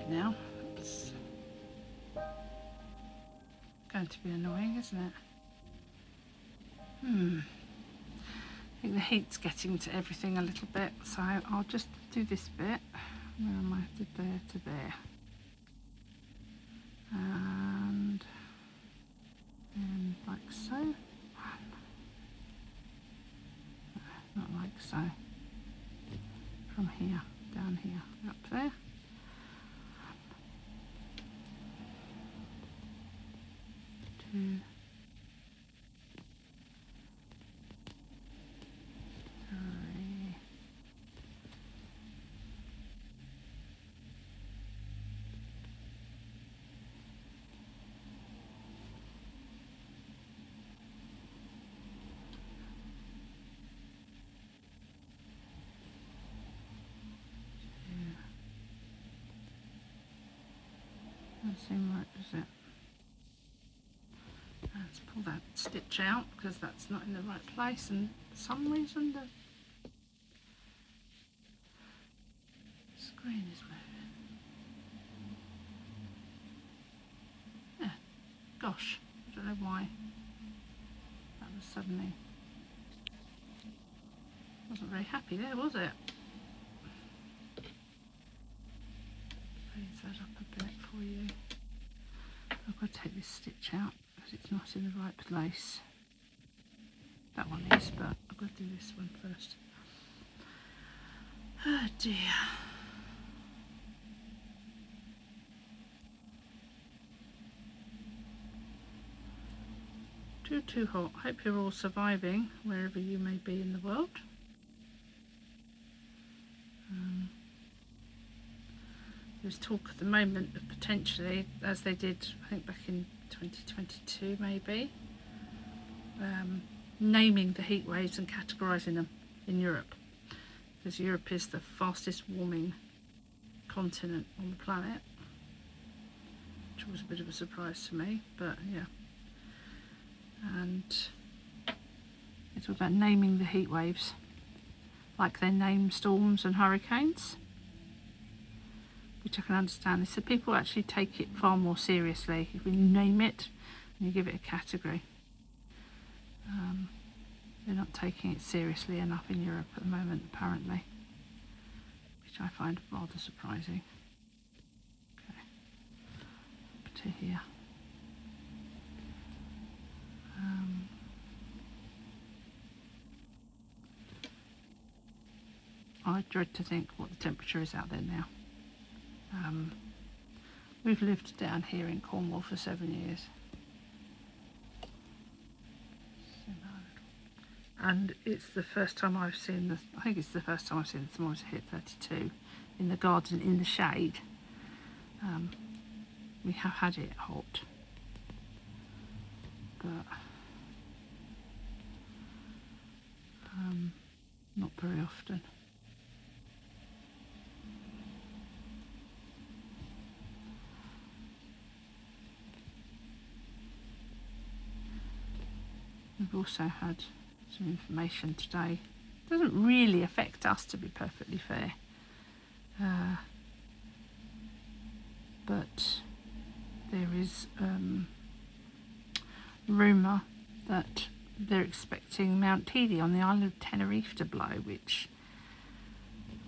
right now. It's going to be annoying, isn't it? I think the heat's getting to everything a little bit, so I'll just do this bit. Where am I? Did there to there. And then like so. Not like so. From here, down here, up there. 2, 3. Doesn't seem right, does it? Let's pull that stitch out because that's not in the right place, and for some reason the screen is moving. Yeah, gosh, I don't know why that was suddenly. Wasn't very happy there, was it? Raise that up a bit for you. I've got to take this stitch out because it's not in the right place. That one is, but I've got to do this one first. Oh dear. Too hot. Hope you're all surviving wherever you may be in the world. There's talk at the moment of potentially, as they did I think back in 2022 maybe, naming the heat waves and categorising them in Europe, because Europe is the fastest warming continent on the planet, which was a bit of a surprise to me, but yeah. And it's all about naming the heat waves like they name storms and hurricanes, which I can understand. They said people actually take it far more seriously if you name it and you give it a category. They're not taking it seriously enough in Europe at the moment, apparently, which I find rather surprising. Okay, up to here. I dread to think what the temperature is out there now. We've lived down here in Cornwall for 7 years. And it's the first time I've seen the, I think it's the first time I've seen the thermometer hit 32 in the garden in the shade. We have had it hot, but not very often. We've also had some information today. It doesn't really affect us, to be perfectly fair, but there is rumour that they're expecting Mount Teedy on the island of Tenerife to blow, which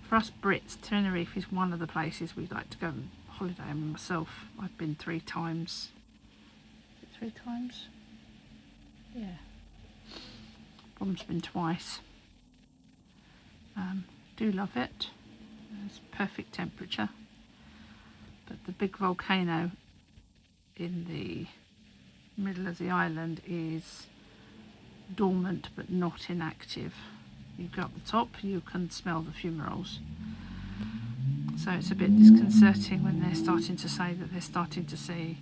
for us Brits, Tenerife is one of the places we'd like to go on holiday. I mean, myself, I've been 3 times. Is it 3 times? Yeah. Brom's been twice. Do love it. It's perfect temperature. But the big volcano in the middle of the island is dormant but not inactive. You go up the top, you can smell the fumaroles. So it's a bit disconcerting when they're starting to say that they're starting to see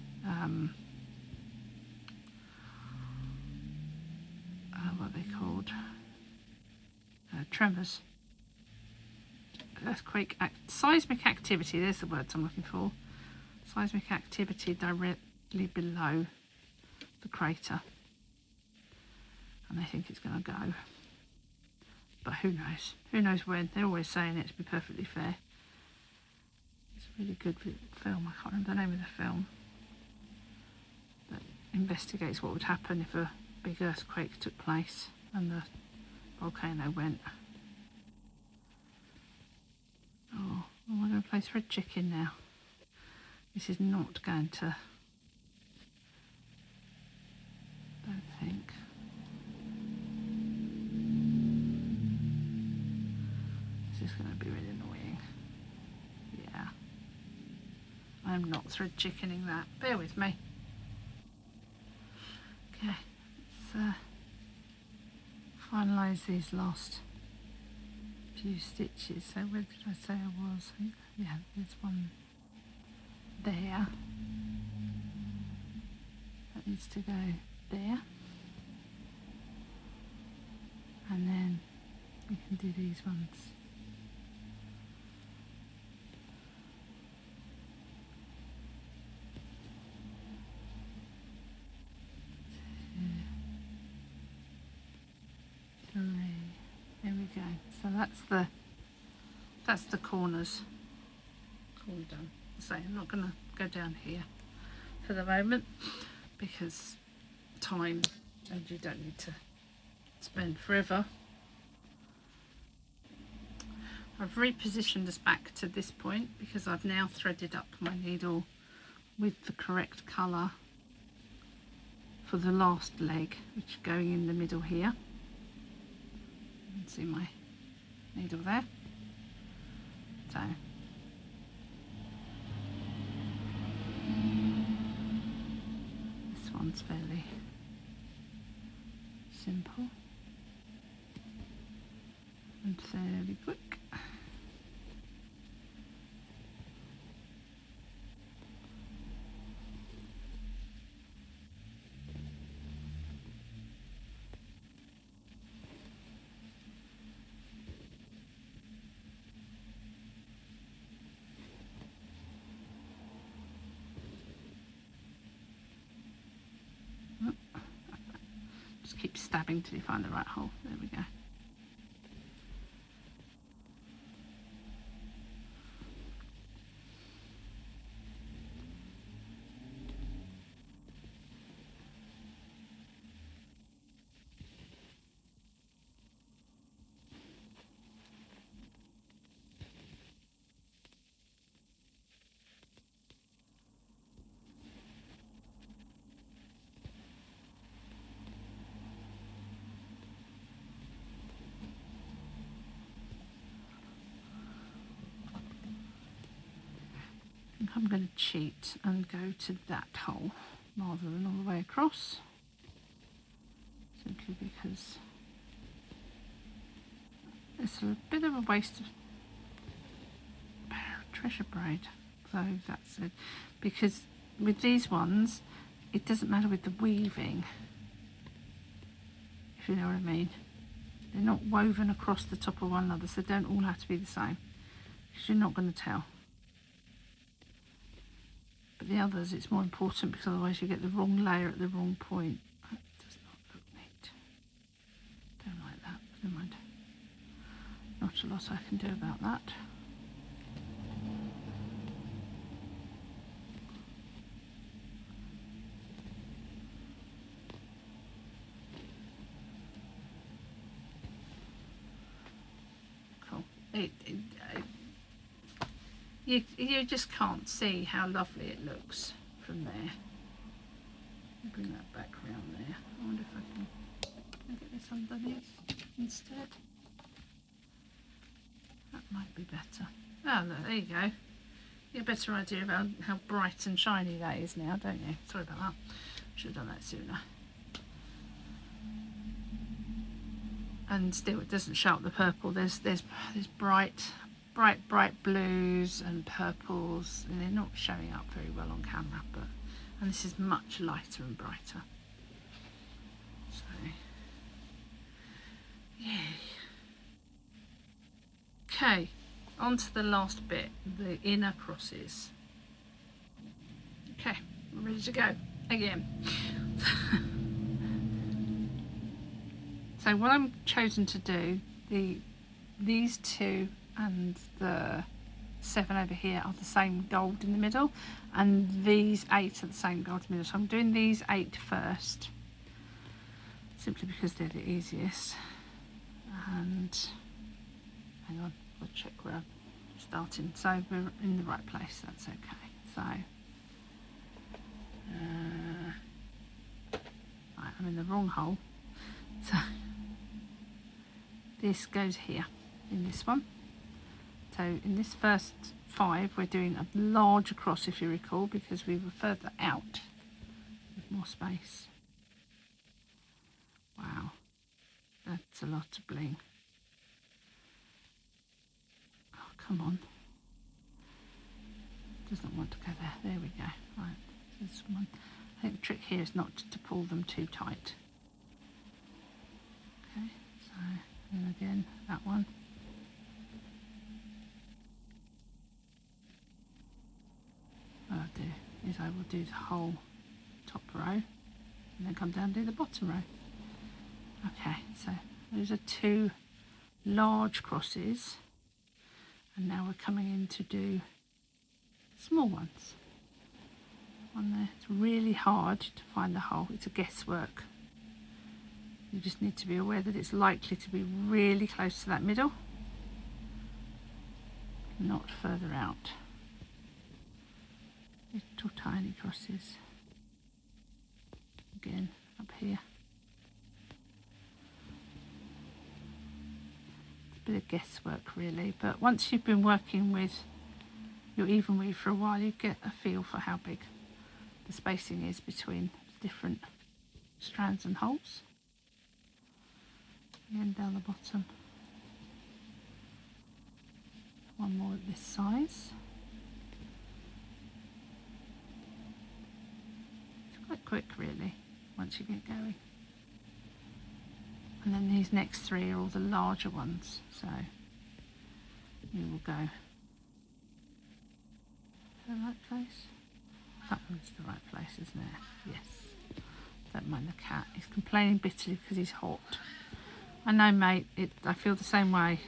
what are they called? Tremors. Earthquake, seismic activity, there's the words I'm looking for. Seismic activity directly below the crater. And they think it's going to go. But who knows? Who knows when? They're always saying it, to be perfectly fair. It's really good film. I can't remember the name of the film that investigates what would happen if a big earthquake took place and the volcano went. Oh, am I going to play thread chicken now? This is not going to, don't think. This is going to be really annoying. Yeah. I'm not thread chickening that. Bear with me. Okay, let's finalise these last few stitches. So where did I say I was? Yeah, there's one there. That needs to go there. And then we can do these ones. There we go. So that's the corners all done. So I'm not going to go down here for the moment because time, and you don't need to spend forever. I've repositioned us back to this point because I've now threaded up my needle with the correct colour for the last leg, which is going in the middle here. You can see my needle there. So this one's fairly simple and fairly quick. Just keep stabbing till you find the right hole. There we go. I'm going to cheat and go to that hole rather than all the way across, simply because it's a bit of a waste of treasure braid. So that's it, because with these ones it doesn't matter with the weaving, if you know what I mean. They're not woven across the top of one another, so they don't all have to be the same, because you're not going to tell. But the others, it's more important because otherwise you get the wrong layer at the wrong point. That does not look neat. Don't like that. Never mind. Not a lot I can do about that. Cool. You just can't see how lovely it looks from there. Bring that back round there. I wonder if I can get this underneath instead. That might be better. Oh, look, there you go. You get a better idea of how bright and shiny that is now, don't you? Sorry about that. Should have done that sooner. And still, it doesn't show up the purple. There's bright blues and purples, and they're not showing up very well on camera, and this is much lighter and brighter. So, yay. Okay, on to the last bit, the inner crosses. Okay, we're ready to go again. So what I'm chosen to do, these two and the 7 over here are the same gold in the middle, and these 8 are the same gold in the middle. So I'm doing these 8 first, simply because they're the easiest. And hang on, I'll check where I'm starting. So we're in the right place, that's okay. So right, I'm in the wrong hole. So this goes here in this one. So in this first 5 we're doing a larger cross, if you recall, because we were further out with more space. Wow, that's a lot of bling. Oh, come on. Does not want to go there. There we go. Right, this one. I think the trick here is not to pull them too tight. Okay, so and again that one. What I'll do is I will do the whole top row and then come down and do the bottom row. Okay, so those are 2 large crosses, and now we're coming in to do small ones. One there. It's really hard to find the hole. It's a guesswork. You just need to be aware that it's likely to be really close to that middle, not further out. Little tiny crosses. Again, up here. It's a bit of guesswork really, but once you've been working with your even weave for a while, you get a feel for how big the spacing is between different strands and holes. Again, down the bottom. One more at this size. It's quite quick really, once you get going. And then these next 3 are all the larger ones, so you will go to the right place. That one's the right place, isn't it? Yes. Don't mind the cat. He's complaining bitterly because he's hot. I know, mate. I feel the same way.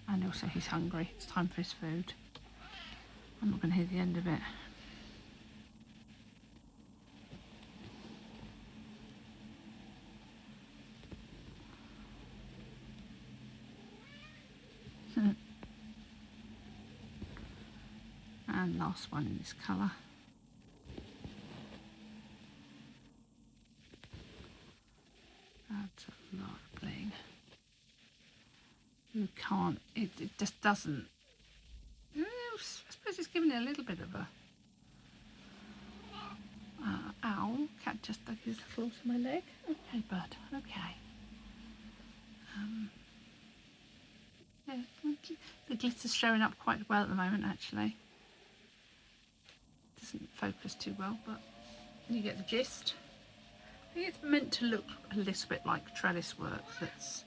And also he's hungry. It's time for his food. I'm not going to hear the end of it. And last one in this colour. That's a lot of bling. You can't, it just doesn't. I suppose it's giving it a little bit of a ow, cat just dug his claws in my leg. Okay, bud, okay. Yeah, the glitter's showing up quite well at the moment actually. Doesn't focus too well, but you get the gist. I think it's meant to look a little bit like trellis work that's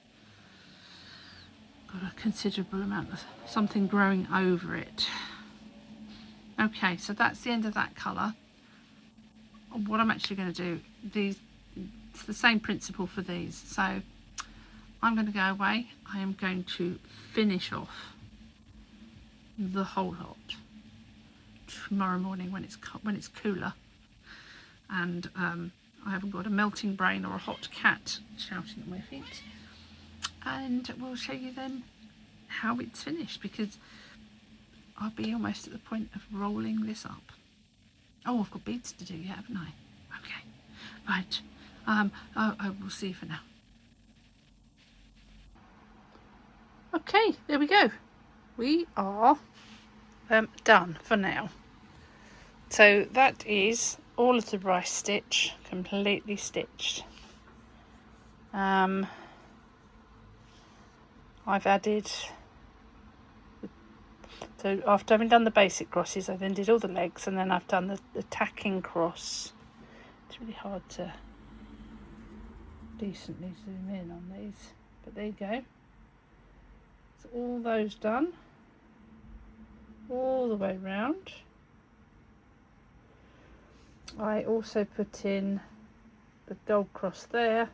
got a considerable amount of something growing over it. Okay, so that's the end of that colour. What I'm actually going to do, it's the same principle for these. So I'm going to go away. I am going to finish off the whole lot tomorrow morning when it's cooler, and I haven't got a melting brain or a hot cat shouting at my feet, and we'll show you then how it's finished, because I'll be almost at the point of rolling this up. Oh, I've got beads to do yet, haven't I? Okay, right. I will see you for now. Okay, there we go. We are done for now. So that is all of the rice stitch completely stitched. I've added, so after having done the basic crosses, I then did all the legs, and then I've done the tacking cross. It's really hard to decently zoom in on these, but there you go. So all those done, all the way round. I also put in the gold cross there,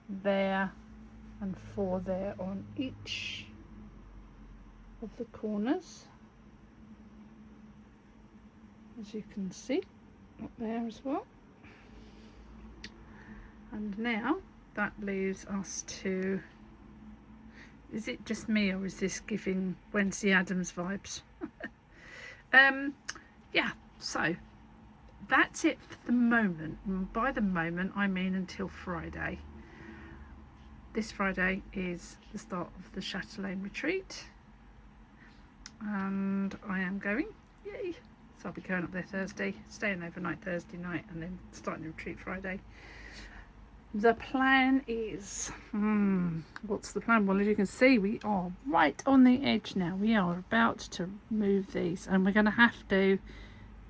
there, and 4 there on each of the corners, as you can see up there as well. And now that leaves us to, is it just me or is this giving Wednesday Addams vibes? Yeah, so that's it for the moment. And by the moment I mean until Friday. This Friday is the start of the Chatelaine retreat, and I am going, yay! So I'll be going up there Thursday, staying overnight Thursday night, and then starting the retreat Friday. The plan is, what's the plan? Well, as you can see, we are right on the edge now. We are about to move these, and we're going to have to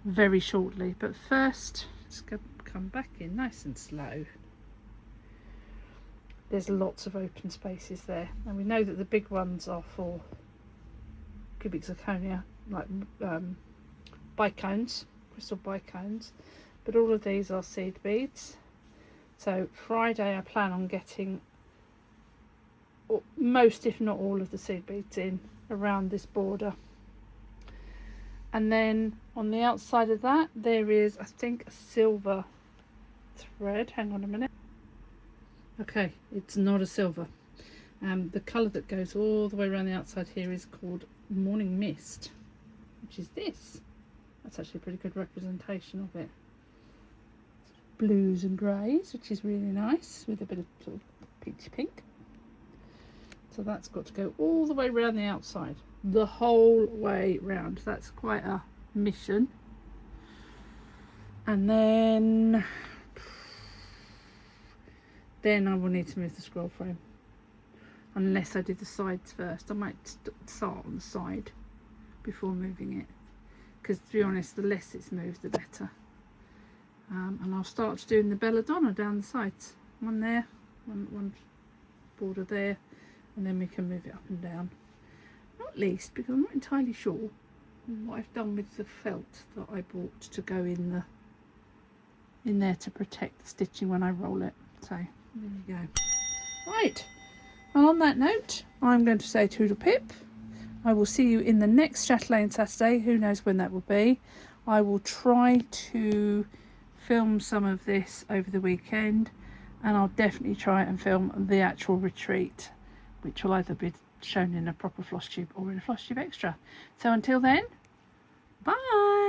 very shortly. But first, let's come back in nice and slow. There's lots of open spaces there, and we know that the big ones are for cubic zirconia, like bicones, crystal bicones, but all of these are seed beads. So Friday I plan on getting most, if not all, of the seed beads in around this border. And then on the outside of that there is, I think, a silver thread. Hang on a minute. Okay, it's not a silver. The colour that goes all the way around the outside here is called Morning Mist, which is this. That's actually a pretty good representation of it. Blues and greys, which is really nice, with a bit of sort of peachy pink. So that's got to go all the way around the outside, the whole way round. That's quite a mission. And then I will need to move the scroll frame, unless I do the sides first. I might start on the side before moving it, because to be honest, the less it's moved the better. And I'll start doing the belladonna down the sides, one there, one border there, and then we can move it up and down. Not least because I'm not entirely sure what I've done with the felt that I bought to go in there to protect the stitching when I roll it. So there you go. Right, well, on that note, I'm going to say toodle pip. I will see you in the next Chatelaine Saturday. Who knows when that will be. I will try to film some of this over the weekend, and I'll definitely try and film the actual retreat, which will either be shown in a proper Flosstube or in a Flosstube extra. So until then, bye.